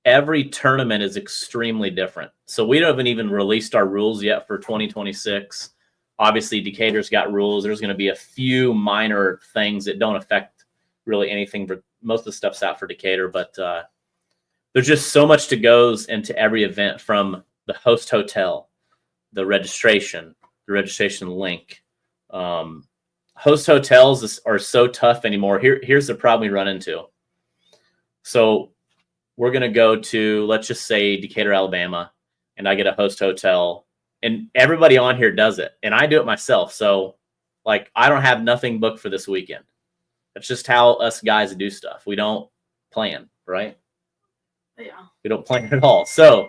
[SPEAKER 4] Every tournament is extremely different. So we haven't even released our rules yet for 2026. Obviously, Decatur's got rules. There's going to be a few minor things that don't affect really anything, but most of the stuff's out for Decatur. But there's just so much that goes into every event, from the host hotel, the registration link. Host hotels are so tough anymore. Here's the problem we run into. So we're going to go to, let's just say, Decatur, Alabama, and I get a host hotel. And everybody on here does it, and I do it myself. So Like, I don't have nothing booked for this weekend. That's just how us guys do stuff. We don't plan, right?
[SPEAKER 5] Yeah.
[SPEAKER 4] We don't plan at all. So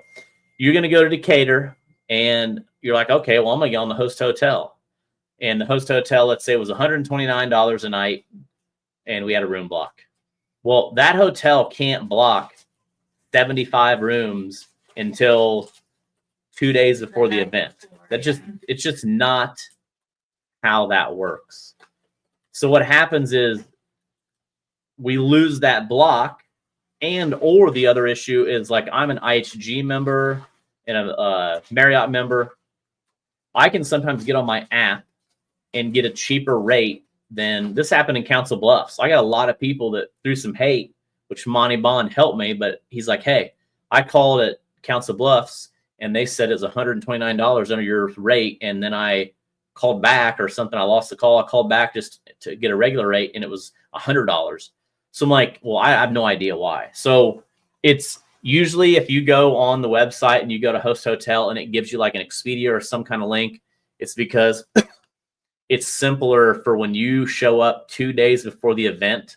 [SPEAKER 4] you're going to go to Decatur and you're like, okay, well, I'm going to get on the host hotel. And the host hotel, let's say, was $129 a night, and we had a room block. Well, that hotel can't block 75 rooms until 2 days before the event. It's just not how that works. So what happens is we lose that block, and or the other issue is, like, I'm an IHG member and a Marriott member. I can sometimes get on my app and get a cheaper rate than this happened in Council Bluffs. I got a lot of people that threw some hate, which Monty Bond helped me, but he's like, hey, I called at Council Bluffs and they said it's $129 under your rate. And then I called back or something. I lost the call. I called back just to get a regular rate and it was $100. So I'm like, well, I have no idea why. So it's usually if you go on the website and you go to host hotel and it gives you like an Expedia or some kind of link, it's because it's simpler for when you show up 2 days before the event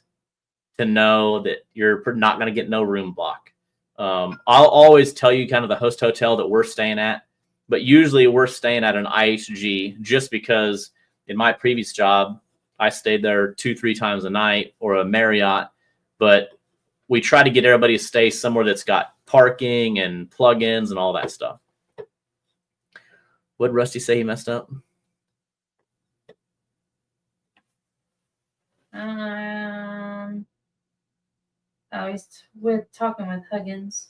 [SPEAKER 4] to know that you're not going to get no room block. I'll always tell you kind of the host hotel that we're staying at, but usually we're staying at an IHG just because in my previous job, I stayed there 2-3 times a night, or a Marriott, but we try to get everybody to stay somewhere that's got parking and plugins and all that stuff. What did Rusty say he messed up?
[SPEAKER 5] He's talking with Huggins.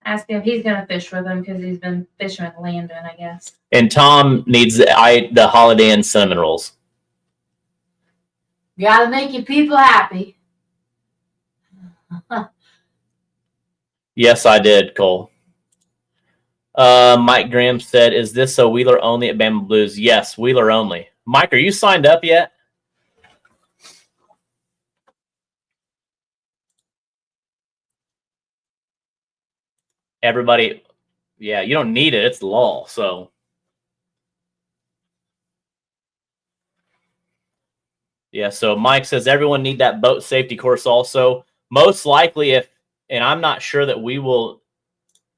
[SPEAKER 5] Asking if he's gonna fish with him because he's been fishing with Landon, I guess.
[SPEAKER 4] And Tom needs the Holiday Inn cinnamon rolls.
[SPEAKER 5] You gotta make your people happy.
[SPEAKER 4] Yes, I did, Cole. Mike Graham said, is this a Wheeler only at Bama Blues? Yes, Wheeler only. Mike, are you signed up yet? Everybody, yeah, you don't need it. It's law, so. Yeah, so Mike says everyone need that boat safety course also. Most likely and I'm not sure that we will,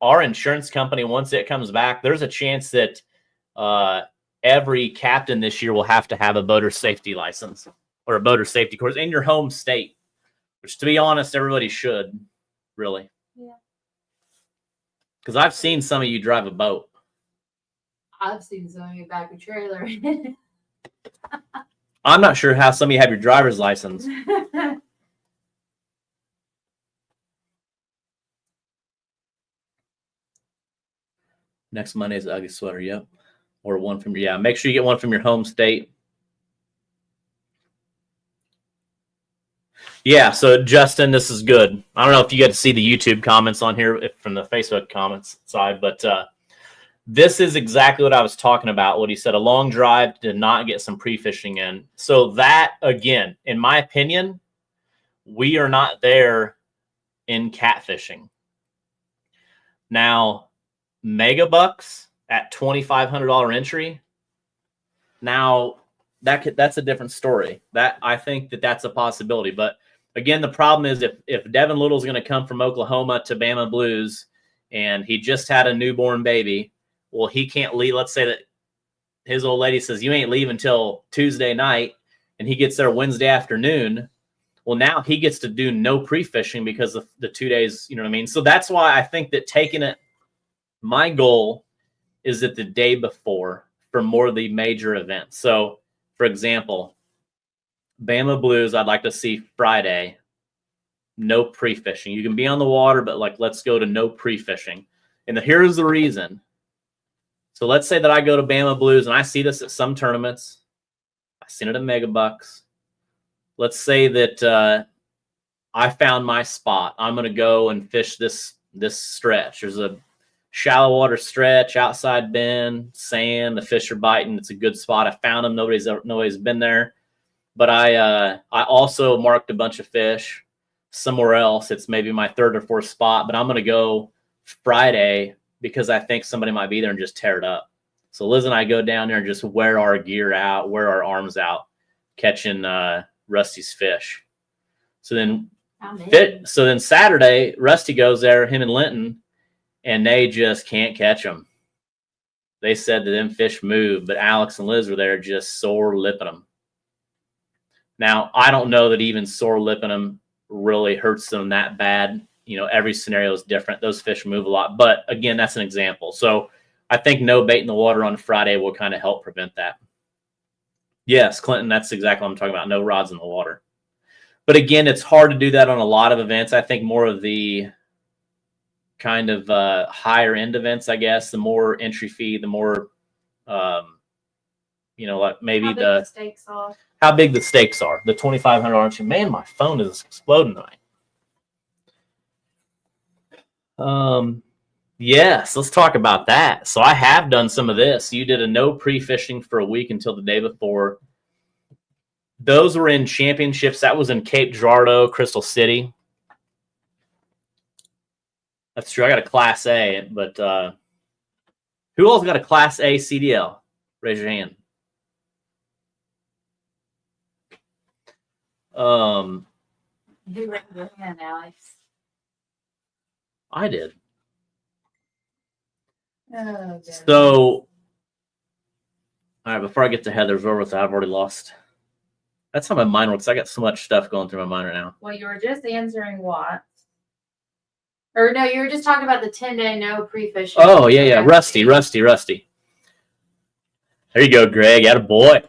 [SPEAKER 4] our insurance company, once it comes back, there's a chance that every captain this year will have to have a boater safety license or a boater safety course in your home state, which, to be honest, everybody should, really.
[SPEAKER 5] Yeah.
[SPEAKER 4] Because I've seen some of you drive a boat.
[SPEAKER 5] I've seen some of you back a trailer.
[SPEAKER 4] I'm not sure how some of you have your driver's license. Next Monday is Ugly Sweater, yep. Or one from your, yeah. Make sure you get one from your home state. Yeah, so Justin, this is good. I don't know if you get to see the YouTube comments on here from the Facebook comments side, but this is exactly what I was talking about. What he said, a long drive to not get some pre-fishing in. So that, again, in my opinion, we are not there in catfishing. Now, mega bucks at $2,500 entry. Now, that's a different story. That I think that's a possibility. But again, the problem is if Devin Little's going to come from Oklahoma to Bama Blues and he just had a newborn baby, well, he can't leave. Let's say that his old lady says, you ain't leaving until Tuesday night, and he gets there Wednesday afternoon. Well, now he gets to do no pre-fishing because of the 2 days, you know what I mean? So that's why I think that taking it, my goal is that the day before for more of the major events. So, for example, Bama Blues, I'd like to see Friday, no pre-fishing. You can be on the water, but like, let's go to no pre-fishing. And here's the reason. So let's say that I go to Bama Blues and I see this at some tournaments. I've seen it at Mega Bucks. Let's say that I found my spot. I'm going to go and fish this stretch. There's a shallow water stretch, outside bend, sand. The fish are biting. It's a good spot. I found them. Nobody's been there. But I also marked a bunch of fish somewhere else. It's maybe my third or fourth spot. But I'm going to go Friday because I think somebody might be there and just tear it up. So Liz and I go down there and just wear our gear out, wear our arms out, catching Rusty's fish. So then Saturday, Rusty goes there, him and Linton, and they just can't catch them. They said that them fish move, but Alex and Liz were there just sore lipping them. Now, I don't know that even sore lipping them really hurts them that bad. You know, every scenario is different. Those fish move a lot. But again, that's an example. So I think no bait in the water on Friday will kind of help prevent that. Yes, Clinton, that's exactly what I'm talking about. No rods in the water. But again, it's hard to do that on a lot of events. I think more of the kind of higher end events, I guess, the more entry fee, the more, you know, like maybe
[SPEAKER 5] How big the stakes are.
[SPEAKER 4] How big the stakes are. The $2,500. Man, my phone is exploding tonight. Yes, let's talk about that. So I have done some of this. You did a no pre-fishing for a week until the day before. Those were in championships. That was in Cape Girardeau, Crystal City. That's true. I got a Class A, but who else got a Class A CDL? Raise your hand.
[SPEAKER 5] Who raised your hand, Alex?
[SPEAKER 4] I did.
[SPEAKER 5] Oh,
[SPEAKER 4] So, all right, before I get to Heather's, where was I? I've already lost. That's how my mind works. I got so much stuff going through my mind right now.
[SPEAKER 5] well, you were just answering what? Or no, you were just talking about the 10-day no pre-fishing.
[SPEAKER 4] Oh, yeah. Rusty. There you go, Greg. Atta boy.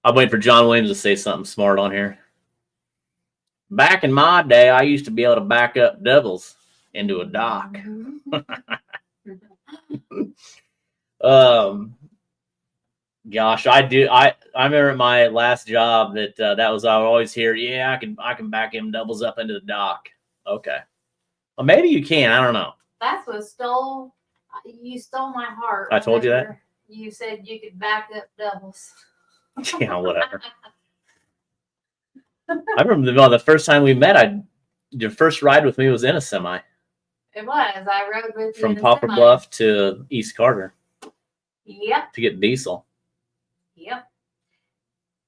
[SPEAKER 4] I'm waiting for John Williams to say something smart on here. Back in my day, I used to be able to back up doubles into a dock. Gosh, I do. I remember at my last job that that was I would always hear, yeah, I can back him doubles up into the dock. Okay, well maybe you can. I don't know.
[SPEAKER 5] That's what you stole my heart.
[SPEAKER 4] I told you that?
[SPEAKER 5] whenever You said you could back up doubles.
[SPEAKER 4] Yeah, whatever. I remember the first time we met. Your first ride with me was in a semi.
[SPEAKER 5] It was. I rode with you
[SPEAKER 4] From
[SPEAKER 5] in a
[SPEAKER 4] Poplar
[SPEAKER 5] semi.
[SPEAKER 4] Bluff to East Carter
[SPEAKER 5] Yep.
[SPEAKER 4] to get diesel.
[SPEAKER 5] Yep.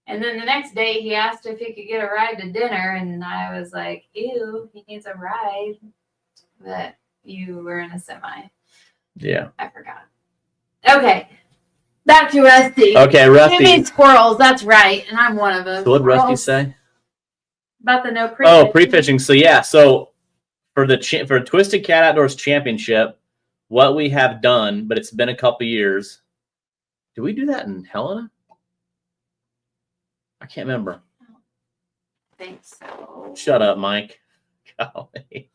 [SPEAKER 5] And then the next day he asked if he could get a ride to dinner, and I was like, ew, he needs a ride. But you were in a semi.
[SPEAKER 4] Yeah.
[SPEAKER 5] I forgot. Okay. Back to Rusty.
[SPEAKER 4] Okay, Rusty.
[SPEAKER 5] You mean squirrels, that's right. And I'm one of them.
[SPEAKER 4] So what did Rusty
[SPEAKER 5] Squirrels.
[SPEAKER 4] say?
[SPEAKER 5] About the no pre-fishing.
[SPEAKER 4] Oh, pre-fishing. So yeah, so for Twisted Cat Outdoors Championship, what we have done, but it's been a couple years. Did we do that in Helena? I can't remember.
[SPEAKER 5] I think so.
[SPEAKER 4] Shut up, Mike. Golly.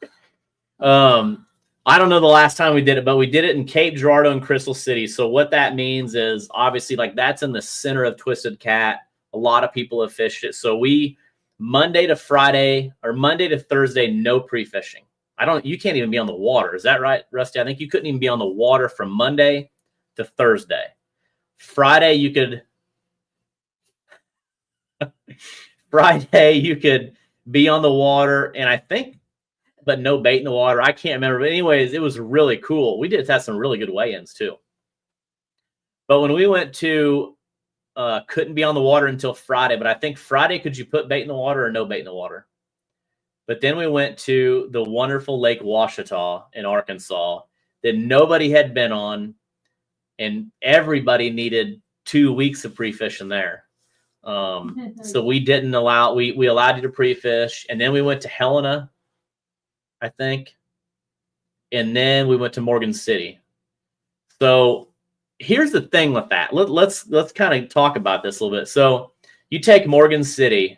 [SPEAKER 4] I don't know the last time we did it, but we did it in Cape Girardeau and Crystal City. So what that means is obviously like that's in the center of Twisted Cat. A lot of people have fished it. So we Monday to Friday or Monday to Thursday, no pre-fishing. You can't even be on the water. Is that right, Rusty? I think you couldn't even be on the water from Monday to Thursday. Friday you could be on the water, and I think, but no bait in the water. I can't remember. But anyways, it was really cool. We did have some really good weigh-ins too. But when we went to couldn't be on the water until Friday, but I think Friday, could you put bait in the water or no bait in the water? But then we went to the wonderful Lake Ouachita in Arkansas that nobody had been on, and everybody needed 2 weeks of pre-fishing there. So we didn't allow, we allowed you to pre-fish, and then we went to Helena, I think, and then we went to Morgan City. So here's the thing with that. Let's kind of talk about this a little bit. So you take Morgan City.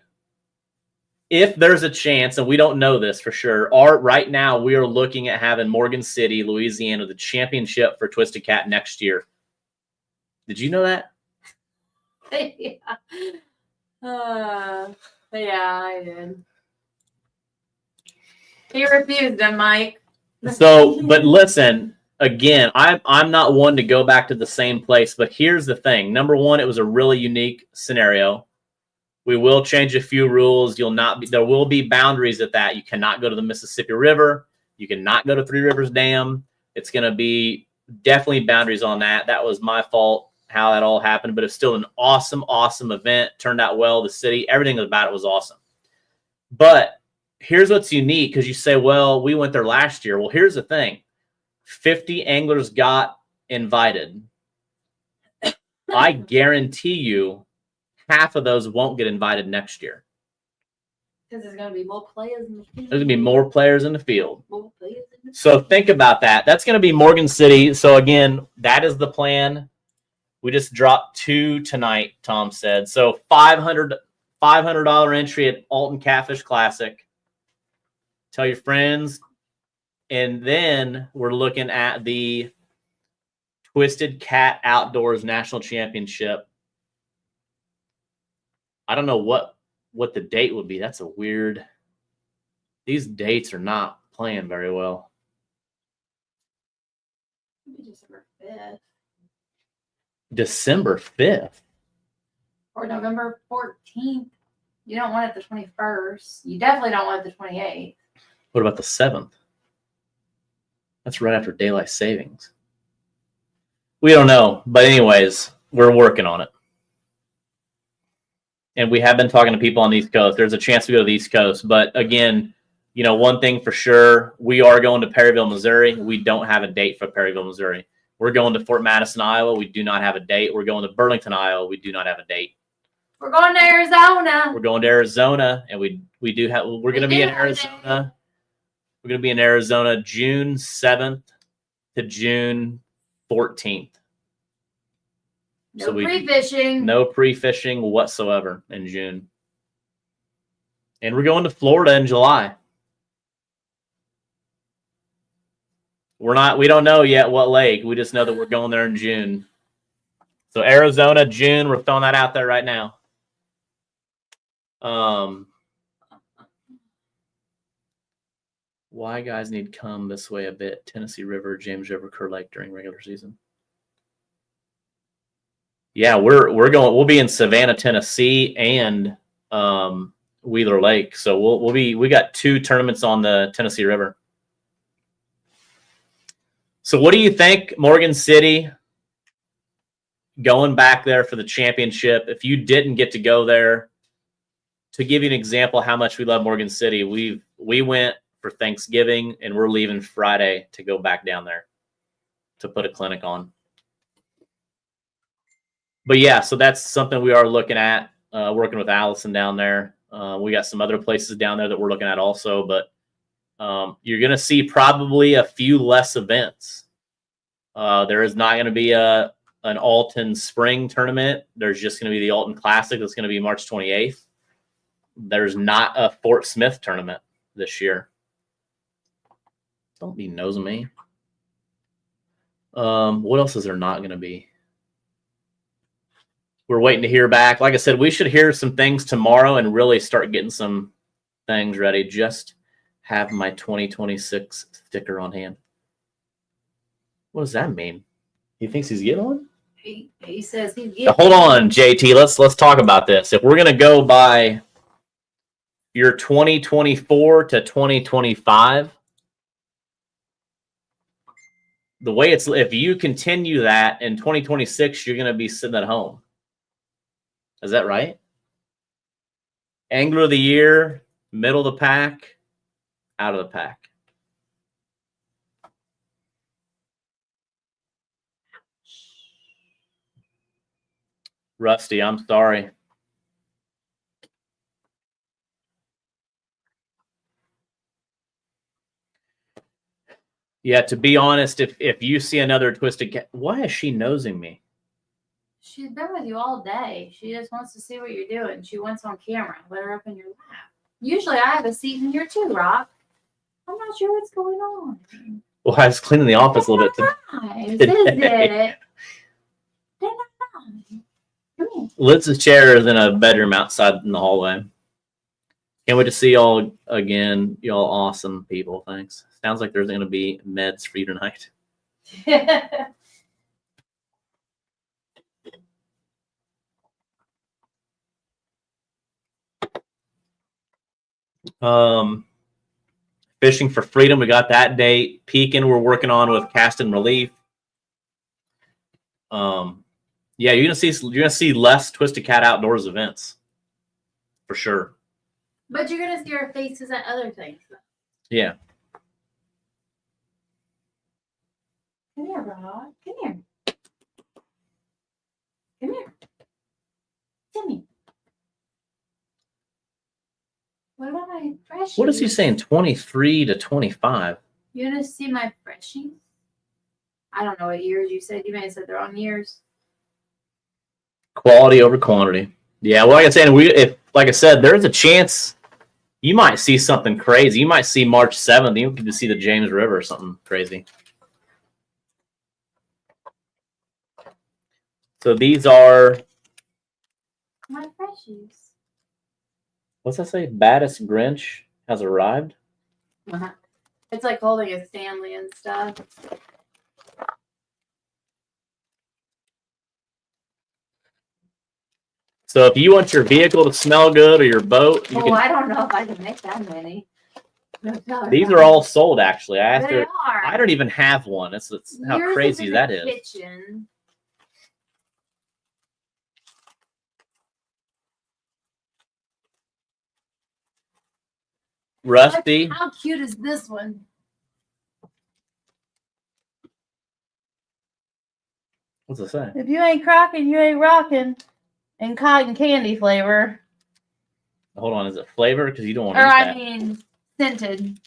[SPEAKER 4] If there's a chance, and we don't know this for sure, right now we are looking at having Morgan City, Louisiana, the championship for Twisted Cat next year. Did you know that?
[SPEAKER 5] Yeah. Yeah, I did. He refused him, Mike.
[SPEAKER 4] So, but listen, again, I'm not one to go back to the same place, but here's the thing. Number one, it was a really unique scenario. We will change a few rules. There will be boundaries at that. You cannot go to the Mississippi River. You cannot go to Three Rivers Dam. It's going to be definitely boundaries on that. That was my fault, how that all happened, but it's still an awesome, awesome event. Turned out well. The city, everything about it was awesome. But here's what's unique, because you say, well, we went there last year. Well, here's the thing. 50 anglers got invited. I guarantee you half of those won't get invited next year.
[SPEAKER 5] Because there's going to be more players in the field.
[SPEAKER 4] There's going to be more players in the field.
[SPEAKER 5] More players in the field.
[SPEAKER 4] So think about that. That's going to be Morgan City. So again, that is the plan. We just dropped 2 tonight, Tom said. So $500 entry at Alton Catfish Classic. Tell your friends. And then we're looking at the Twisted Cat Outdoors National Championship. I don't know what the date would be. That's a weird. These dates are not playing very well.
[SPEAKER 5] December 5th.
[SPEAKER 4] December 5th.
[SPEAKER 5] Or November 14th. You don't want it the 21st. You definitely don't want it the 28th.
[SPEAKER 4] What about the 7th? That's right after daylight savings. We don't know. But anyways, we're working on it. And we have been talking to people on the East Coast. There's a chance to go to the East Coast. But again, you know, one thing for sure, we are going to Perryville, Missouri. We don't have a date for Perryville, Missouri. We're going to Fort Madison, Iowa. We do not have a date. We're going to Burlington, Iowa. We do not have a date.
[SPEAKER 5] We're going to Arizona.
[SPEAKER 4] We're going to Arizona, and we're going to be in Arizona. We're going to be in Arizona June 7th to June 14th.
[SPEAKER 5] No pre-fishing.
[SPEAKER 4] No pre-fishing whatsoever in June. And we're going to Florida in July. We don't know yet what lake. We just know that we're going there in June. So Arizona, June, we're throwing that out there right now. Why guys need to come this way a bit? Tennessee River, James River, Kerr Lake during regular season. Yeah, we'll be in Savannah, Tennessee, and Wheeler Lake. So we got 2 tournaments on the Tennessee River. So what do you think, Morgan City, going back there for the championship? If you didn't get to go there, to give you an example how much we love Morgan City, we went for Thanksgiving, and we're leaving Friday to go back down there to put a clinic on. But yeah, so that's something we are looking at, working with Allison down there. We got some other places down there that we're looking at also, but you're going to see probably a few less events. There is not going to be an Alton Spring tournament. There's just going to be the Alton Classic. That's going to be March 28th. There's not a Fort Smith tournament this year. Don't be nosing me. What else is there not going to be? We're waiting to hear back. Like I said, we should hear some things tomorrow and really start getting some things ready. Just have my 2026 sticker on hand. What does that mean? He thinks he's getting one?
[SPEAKER 5] He says he's getting
[SPEAKER 4] Now, hold on, JT. Let's talk about this. If we're going to go by your 2024 to 2025, the way if you continue that in 2026, you're going to be sitting at home. Is that right? Angler of the year, middle of the pack, out of the pack. Rusty, I'm sorry. Yeah, to be honest, if you see another Twisted Cat, why is she nosing me?
[SPEAKER 5] She's been with you all day. She just wants to see what you're doing. She wants on camera. Let her up in your lap. Usually I have a seat in here too, Rock. I'm not sure what's going on.
[SPEAKER 4] Well, I was cleaning the office a little bit
[SPEAKER 5] today.
[SPEAKER 4] Liz's chair is in a bedroom outside in the hallway. Can't wait to see y'all again. Y'all awesome people. Thanks. Sounds like there's going to be meds for you tonight. Fishing for Freedom, we got that date. Pekin, we're working on with Cast and Relief. Yeah, you're gonna see less Twisted Cat Outdoors events for sure.
[SPEAKER 5] But you're gonna see our faces at other things.
[SPEAKER 4] Yeah.
[SPEAKER 5] Come here, Rod. Come here. Come here. Timmy. What about my freshies?
[SPEAKER 4] What is he saying? 23 to 25.
[SPEAKER 5] You gonna see my freshies? I don't know what years you said. You may have said the wrong years.
[SPEAKER 4] Quality over quantity. Yeah, well, like I said, like I said, there's a chance you might see something crazy. You might see March 7th. You get to see the James River or something crazy. So these are,
[SPEAKER 5] My freshies.
[SPEAKER 4] what's that say? Baddest Grinch has arrived.
[SPEAKER 5] It's like holding a Stanley and stuff.
[SPEAKER 4] So if you want your vehicle to smell good or your boat, you
[SPEAKER 5] Oh,
[SPEAKER 4] can,
[SPEAKER 5] I don't know if I can make that many.
[SPEAKER 4] these are all sold actually. I asked
[SPEAKER 5] They
[SPEAKER 4] her,
[SPEAKER 5] are.
[SPEAKER 4] I don't even have one. That's how
[SPEAKER 5] Yours
[SPEAKER 4] crazy
[SPEAKER 5] in
[SPEAKER 4] that
[SPEAKER 5] the
[SPEAKER 4] is.
[SPEAKER 5] Kitchen.
[SPEAKER 4] Rusty.
[SPEAKER 5] How cute is this one?
[SPEAKER 4] What's it say?
[SPEAKER 5] If you ain't crocking, you ain't rocking. And cotton candy flavor.
[SPEAKER 4] Hold on, is it flavor? Because you don't want
[SPEAKER 5] Or
[SPEAKER 4] to eat
[SPEAKER 5] I
[SPEAKER 4] that.
[SPEAKER 5] mean, scented.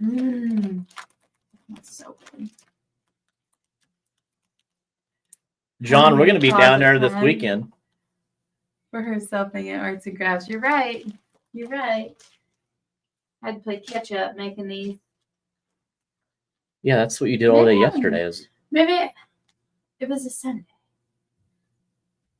[SPEAKER 5] Mmm. That's so good.
[SPEAKER 4] John, we're going to be down there this
[SPEAKER 5] Time.
[SPEAKER 4] weekend.
[SPEAKER 5] For her selfing at Arts and Crafts. You're right. You're right. I had to play catch up making these.
[SPEAKER 4] Yeah, that's what you did all day
[SPEAKER 5] Yeah.
[SPEAKER 4] yesterday. Is
[SPEAKER 5] Maybe it was a Sunday.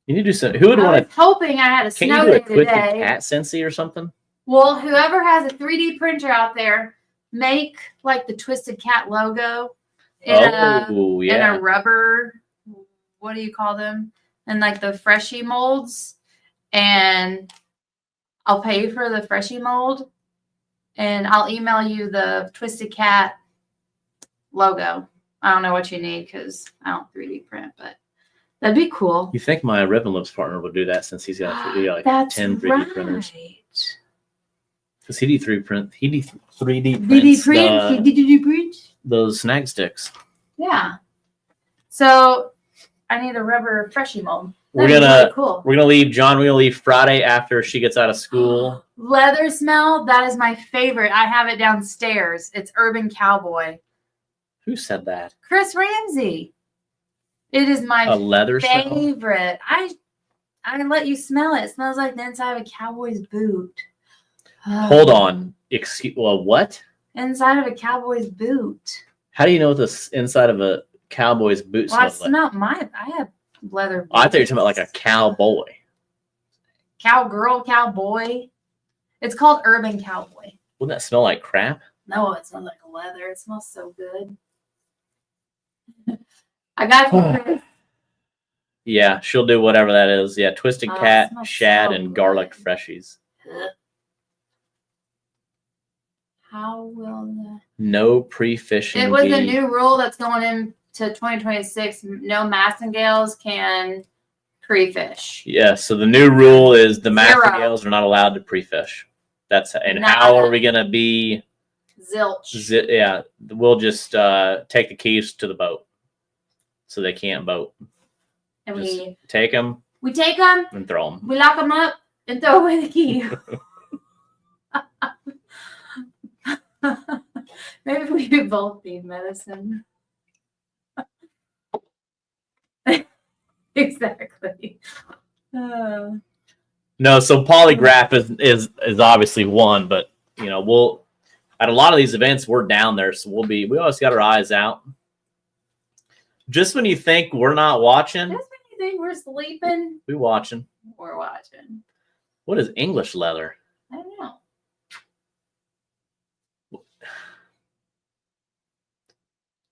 [SPEAKER 4] you need to do some. Who would
[SPEAKER 5] I
[SPEAKER 4] want
[SPEAKER 5] was hoping I had a
[SPEAKER 4] to? Can't
[SPEAKER 5] snow
[SPEAKER 4] you do a
[SPEAKER 5] day
[SPEAKER 4] Twisted
[SPEAKER 5] today.
[SPEAKER 4] Cat Scentsy or something?
[SPEAKER 5] Well, whoever has a 3D printer out there, make like the Twisted Cat logo in
[SPEAKER 4] Oh,
[SPEAKER 5] in
[SPEAKER 4] yeah.
[SPEAKER 5] a rubber. What do you call them? And like the freshie molds, and I'll pay you for the freshie mold, and I'll email you the Twisted Cat logo. I don't know what you need because I don't 3D print, but that'd be cool.
[SPEAKER 4] You think my Ribbon Lips partner would do that since he's got like
[SPEAKER 5] That's
[SPEAKER 4] 10 3D
[SPEAKER 5] right.
[SPEAKER 4] printers? Because he D3D print. He D3D
[SPEAKER 5] DD print? DD print?
[SPEAKER 4] those snag sticks.
[SPEAKER 5] Yeah. So I need a rubber freshie mold.
[SPEAKER 4] We're
[SPEAKER 5] That'd be
[SPEAKER 4] gonna
[SPEAKER 5] really cool.
[SPEAKER 4] we're gonna leave John. We're gonna leave Friday after she gets out of school.
[SPEAKER 5] Leather smell, that is my favorite. I have it downstairs. It's Urban Cowboy.
[SPEAKER 4] Who said that?
[SPEAKER 5] Chris Ramsey. It is my
[SPEAKER 4] A leather smell?
[SPEAKER 5] favorite. I let you smell it. It smells like the inside of a cowboy's boot.
[SPEAKER 4] Hold on. Well, what?
[SPEAKER 5] Inside of a cowboy's boot.
[SPEAKER 4] How do you know what the inside of a cowboy's boot
[SPEAKER 5] Well, I
[SPEAKER 4] smells like?
[SPEAKER 5] smell mine. I have leather boots.
[SPEAKER 4] Oh, I thought you were talking about like a cowboy.
[SPEAKER 5] Cowgirl, cowboy. It's called Urban Cowboy.
[SPEAKER 4] Wouldn't that smell like crap?
[SPEAKER 5] No, it smells like leather. It smells so good. I got you, Chris.
[SPEAKER 4] Yeah, she'll do whatever that is. Yeah, Twisted
[SPEAKER 5] Oh, it
[SPEAKER 4] Cat,
[SPEAKER 5] smells
[SPEAKER 4] shad,
[SPEAKER 5] so
[SPEAKER 4] and garlic
[SPEAKER 5] good.
[SPEAKER 4] freshies.
[SPEAKER 5] How will the...
[SPEAKER 4] No pre-fishing.
[SPEAKER 5] It was a new rule that's going into 2026. No massengales can pre-fish.
[SPEAKER 4] Yeah, so the new rule is the
[SPEAKER 5] Zero.
[SPEAKER 4] massengales are not allowed to pre-fish. And
[SPEAKER 5] Not
[SPEAKER 4] how are
[SPEAKER 5] a-
[SPEAKER 4] we gonna be?
[SPEAKER 5] Zilch.
[SPEAKER 4] Yeah, we'll just take the keys to the boat, so they can't boat.
[SPEAKER 5] And
[SPEAKER 4] Just
[SPEAKER 5] we
[SPEAKER 4] take them
[SPEAKER 5] take them,
[SPEAKER 4] and throw them.
[SPEAKER 5] we lock them up, and throw away the key. Maybe we both need medicine. Exactly.
[SPEAKER 4] No, so polygraph is obviously one, but you know we'll at a lot of these events we're down there, so we always got our eyes out. Just when you think we're not watching,
[SPEAKER 5] Just when you think we're sleeping,
[SPEAKER 4] we watching.
[SPEAKER 5] we're watching.
[SPEAKER 4] What is English leather?
[SPEAKER 5] I don't know.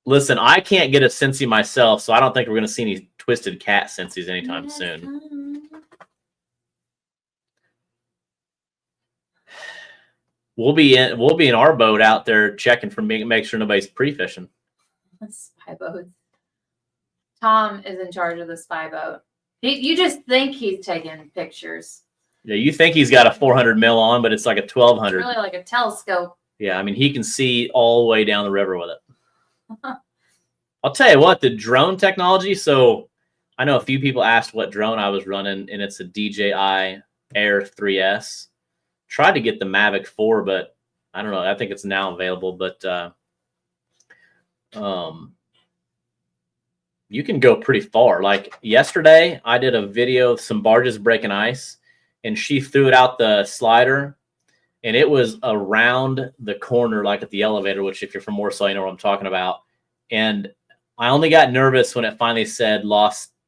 [SPEAKER 4] Listen, I can't get a Scentsy myself, so I don't think we're going to see any Twisted Cat Scentsies anytime soon. We'll be in our boat out there checking for make sure nobody's pre-fishing.
[SPEAKER 5] Spy boats. Tom is in charge of the spy boat. You just think he's taking pictures.
[SPEAKER 4] Yeah, you think he's got a 400 mil on, but it's like a 1200.
[SPEAKER 5] It's really like a telescope.
[SPEAKER 4] Yeah, I mean, he can see all the way down the river with it. I'll tell you what, the drone technology. So I know a few people asked what drone I was running, and it's a DJI Air 3S. Tried to get the Mavic 4, but I don't know. I think it's now available, but you can go pretty far. Like yesterday, I did a video of some barges breaking ice, and she threw it out the slider, and it was around the corner, like at the elevator, which if you're from Warsaw, you know what I'm talking about. And I only got nervous when it finally said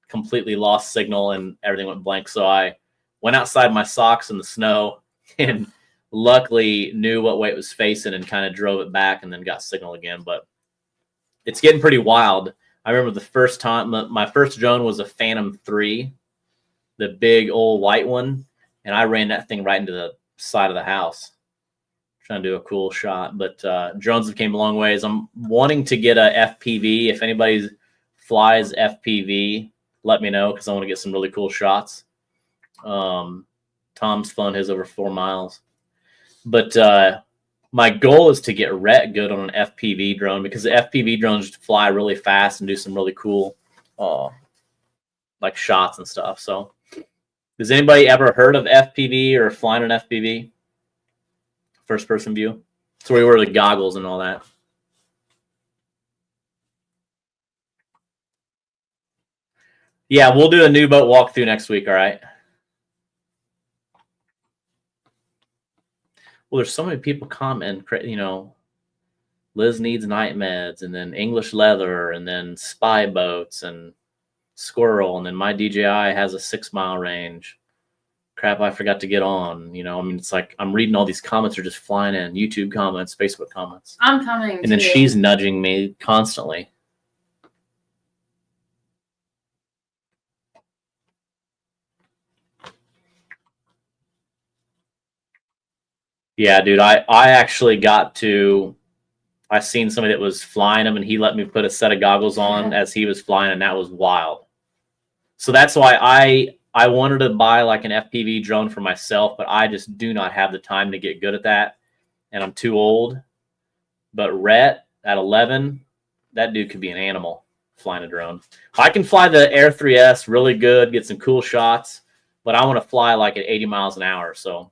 [SPEAKER 4] completely lost signal and everything went blank. So I went outside my socks in the snow and luckily knew what way it was facing and kind of drove it back and then got signal again. But it's getting pretty wild. I remember the first time my first drone was a Phantom 3, the big old white one. And I ran that thing right into the side of the house, trying to do a cool shot. But drones have came a long ways. I'm wanting to get a FPV. If anybody flies FPV, let me know because I want to get some really cool shots. Tom's flown his over 4 miles. But my goal is to get Rhett good on an FPV drone because the FPV drones fly really fast and do some really cool like shots and stuff. So has anybody ever heard of FPV or flying an FPV? First person view? It's where you wear the goggles and all that. Yeah, we'll do a new boat walkthrough next week, all right? Well, there's so many people comment, you know, Liz needs night meds, and then English leather, and then spy boats, and squirrel, and then my DJI has a 6-mile range. Crap, I forgot to get on. You know, I mean, it's like I'm reading all these comments are just flying in. YouTube comments, Facebook comments.
[SPEAKER 5] I'm coming.
[SPEAKER 4] And then she's nudging me constantly. Yeah, dude, I actually I seen somebody that was flying them, and he let me put a set of goggles on as he was flying, and that was wild. So that's why I wanted to buy like an FPV drone for myself, but I just do not have the time to get good at that, and I'm too old. But Rhett at 11, that dude could be an animal flying a drone. I can fly the Air 3S really good, get some cool shots, but I want to fly like at 80 miles an hour. So,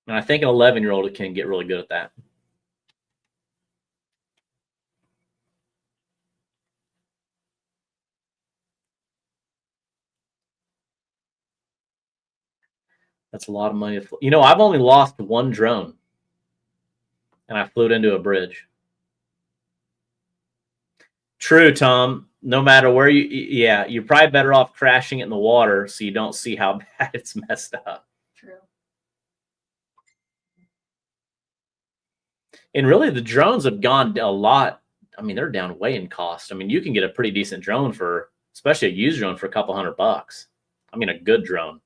[SPEAKER 4] and I think an 11-year-old can get really good at that. That's a lot of money. You know, I've only lost one drone, and I flew it into a bridge. True, Tom. No matter where you're probably better off crashing it in the water so you don't see how bad it's messed up.
[SPEAKER 5] True.
[SPEAKER 4] And really, the drones have gone a lot. I mean, they're down way in cost. I mean, you can get a pretty decent drone especially a used drone for a couple $100. I mean, a good drone.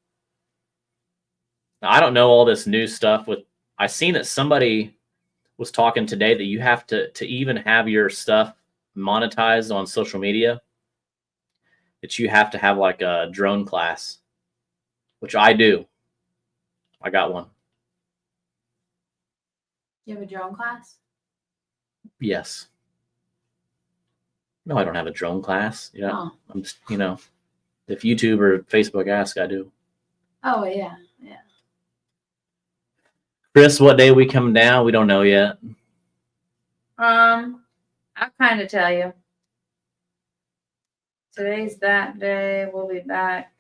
[SPEAKER 4] Now, I don't know all this new stuff I seen that somebody was talking today that you have to even have your stuff monetized on social media, that you have to have like a drone class, which I do. I got one.
[SPEAKER 5] You have a drone class?
[SPEAKER 4] Yes. No, I don't have a drone class. Yeah.
[SPEAKER 5] Oh.
[SPEAKER 4] I'm just, if YouTube or Facebook ask, I do.
[SPEAKER 5] Oh, yeah. Yeah.
[SPEAKER 4] Chris, what day we come down? We don't know yet.
[SPEAKER 5] I'll kind of tell you. Today's that day. We'll be back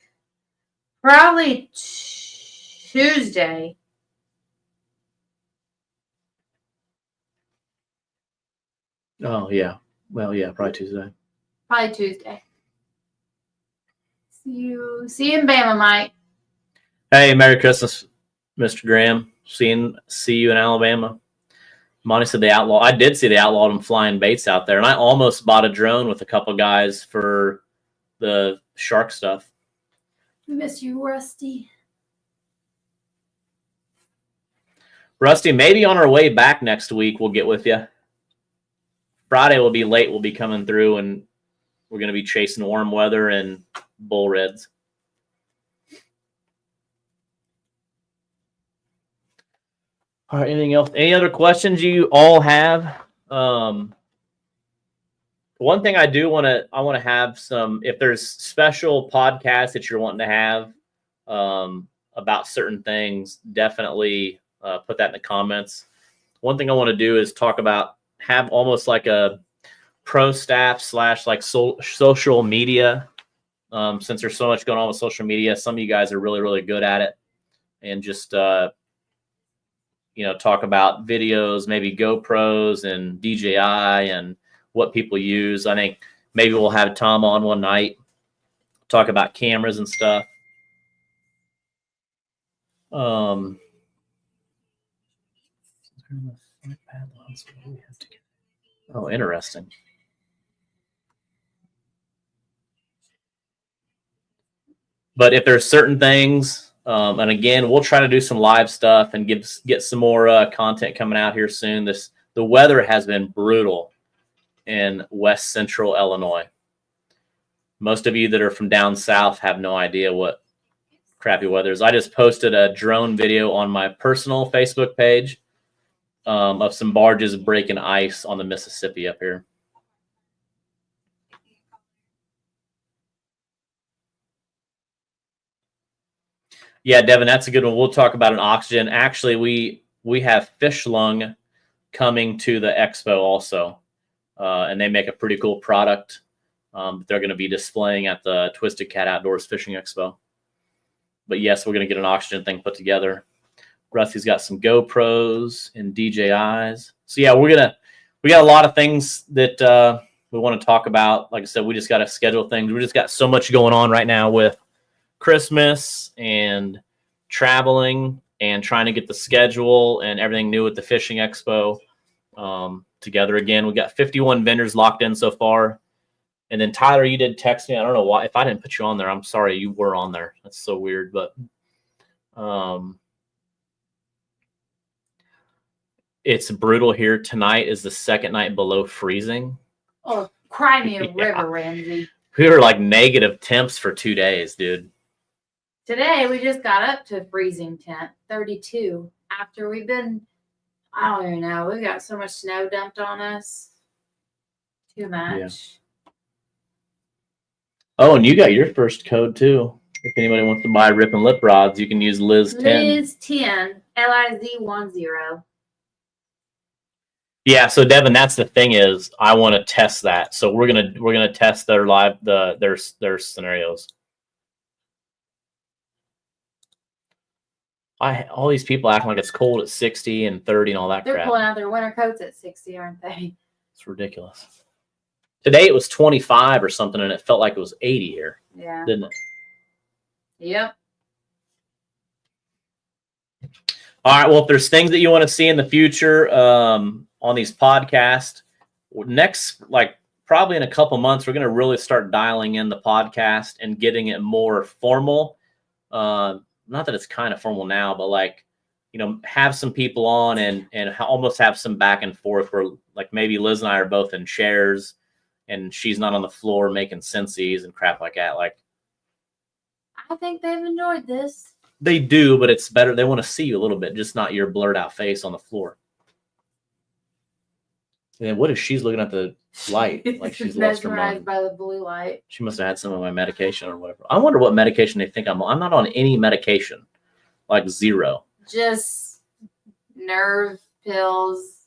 [SPEAKER 5] probably Tuesday.
[SPEAKER 4] Oh, yeah. Well, yeah, probably Tuesday.
[SPEAKER 5] Probably Tuesday. See you in Bama, Mike.
[SPEAKER 4] Hey, Merry Christmas, Mr. Graham. See you in Alabama. Monty said I did see they outlawed them flying baits out there, and I almost bought a drone with a couple guys for the shark stuff.
[SPEAKER 5] We miss you, Rusty.
[SPEAKER 4] Rusty, maybe on our way back next week, we'll get with you. Friday will be late. We'll be coming through, and we're going to be chasing warm weather and bull reds. All right, anything else? Any other questions you all have? One thing I want to have some, if there's special podcasts that you're wanting to have about certain things, definitely put that in the comments. One thing I want to do is have almost like a pro staff / like social media. Since there's so much going on with social media, some of you guys are really, really good at it. And just, talk about videos, maybe GoPros and DJI and what people use. I think maybe we'll have Tom on one night, talk about cameras and stuff. Oh, interesting. But if there's certain things, and again, we'll try to do some live stuff and get some more content coming out here soon. The weather has been brutal in West Central Illinois. Most of you that are from down south have no idea what crappy weather is. I just posted a drone video on my personal Facebook page of some barges breaking ice on the Mississippi up here. Yeah, Devin, that's a good one. We'll talk about an oxygen. Actually, we have Fish Lung coming to the expo also, and they make a pretty cool product. They're going to be displaying at the Twisted Cat Outdoors Fishing Expo. But yes, we're going to get an oxygen thing put together. Rusty's got some GoPros and DJIs. So yeah, we got a lot of things that we want to talk about. Like I said, we just got to schedule things. We just got so much going on right now with Christmas and traveling and trying to get the schedule and everything new at the Fishing Expo together again. We got 51 vendors locked in so far. And then Tyler, you did text me. I don't know why. If I didn't put you on there, I'm sorry. You were on there. That's so weird. But it's brutal here. Tonight is the second night below freezing.
[SPEAKER 5] Oh, cry me a river, Ramsey.
[SPEAKER 4] We were like negative temps for 2 days, dude.
[SPEAKER 5] Today, we just got up to freezing temp, 32. After we've been, I don't even know, we got so much snow dumped on us. Too much.
[SPEAKER 4] Yeah. Oh, and you got your first code too. If anybody wants to buy rip and lip rods, you can use Liz10.
[SPEAKER 5] Liz10, LIZ10.
[SPEAKER 4] Yeah, so Devin, that's the thing is I want to test that. So we're gonna test their their scenarios. All these people acting like it's cold at 60 and 30 and all that
[SPEAKER 5] They're
[SPEAKER 4] crap.
[SPEAKER 5] pulling out their winter coats at 60, aren't they?
[SPEAKER 4] It's ridiculous. Today it was 25 or something, and it felt like it was 80 here.
[SPEAKER 5] Yeah.
[SPEAKER 4] Didn't it?
[SPEAKER 5] Yep.
[SPEAKER 4] All right. Well, if there's things that you want to see in the future on these podcasts, next, like probably in a couple months, we're going to really start dialing in the podcast and getting it more formal. Not that it's kind of formal now, but like, have some people on and almost have some back and forth where like maybe Liz and I are both in chairs and she's not on the floor making sensies and crap like that. Like,
[SPEAKER 5] I think they've enjoyed this.
[SPEAKER 4] They do, but it's better. They want to see you a little bit, just not your blurred out face on the floor. And what if she's looking at the light like she's lost her mind?
[SPEAKER 5] Mesmerized by the blue light.
[SPEAKER 4] She must have had some of my medication or whatever. I wonder what medication they think I'm on. I'm not on any medication, like zero.
[SPEAKER 5] Just nerve pills,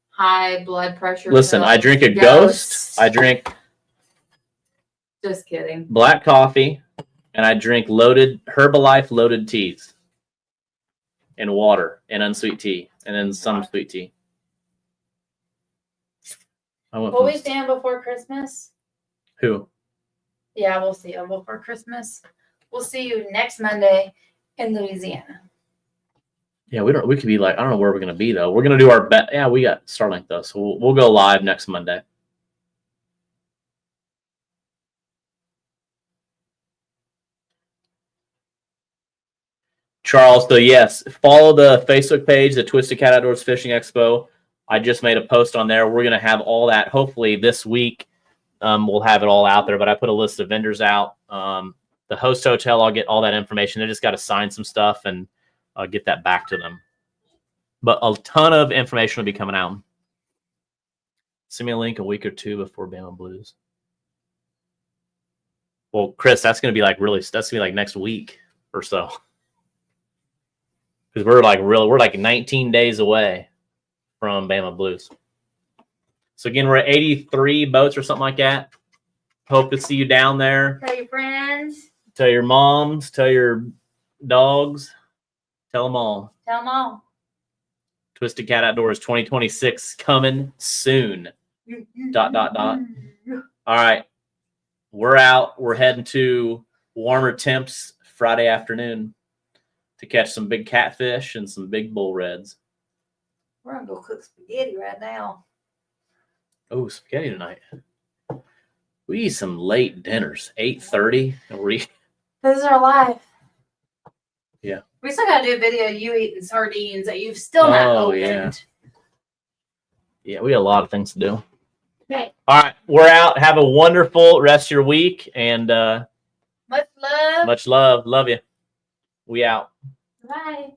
[SPEAKER 5] high blood pressure.
[SPEAKER 4] Listen,
[SPEAKER 5] pills,
[SPEAKER 4] I drink a Ghost. I drink.
[SPEAKER 5] Just kidding.
[SPEAKER 4] Black coffee, and I drink Herbalife loaded teas, and water, and unsweet tea, and then some sweet tea.
[SPEAKER 5] Will we see him before Christmas?
[SPEAKER 4] Who?
[SPEAKER 5] Yeah, we'll see him before Christmas. We'll see you next Monday in Louisiana.
[SPEAKER 4] Yeah, we could be like, I don't know where we're gonna be though. We're gonna do our best. Yeah, we got Starlink though, so we'll go live next Monday. Charles. So yes, follow the Facebook page, the Twisted Cat Outdoors Fishing Expo. I just made a post on there. We're going to have all that hopefully this week. We'll have it all out there, but I put a list of vendors out. The host hotel, I'll get all that information. They just got to sign some stuff and I'll get that back to them. But a ton of information will be coming out. Send me a link a week or two before Bama Blues. Well, Chris, that's going to be like that's going to be like next week or so. Because we're like 19 days away from Bama Blues. So again, we're at 83 boats or something like that. Hope to see you down there.
[SPEAKER 5] Tell your friends.
[SPEAKER 4] Tell your moms. Tell your dogs. Tell them all.
[SPEAKER 5] Tell them all.
[SPEAKER 4] Twisted Cat Outdoors 2026 coming soon. ... All right. We're out. We're heading to warmer temps Friday afternoon to catch some big catfish and some big bull reds.
[SPEAKER 5] We're going to go cook spaghetti right now.
[SPEAKER 4] Oh, spaghetti tonight. We eat some late dinners, 8:30.
[SPEAKER 5] This is our life.
[SPEAKER 4] Yeah.
[SPEAKER 5] We still got to do a video of you eating sardines that you've still not opened.
[SPEAKER 4] Yeah, we got a lot of things to do.
[SPEAKER 5] Okay.
[SPEAKER 4] All right, we're out. Have a wonderful rest of your week, and
[SPEAKER 5] Much love.
[SPEAKER 4] much love. Love you. We out.
[SPEAKER 5] Bye.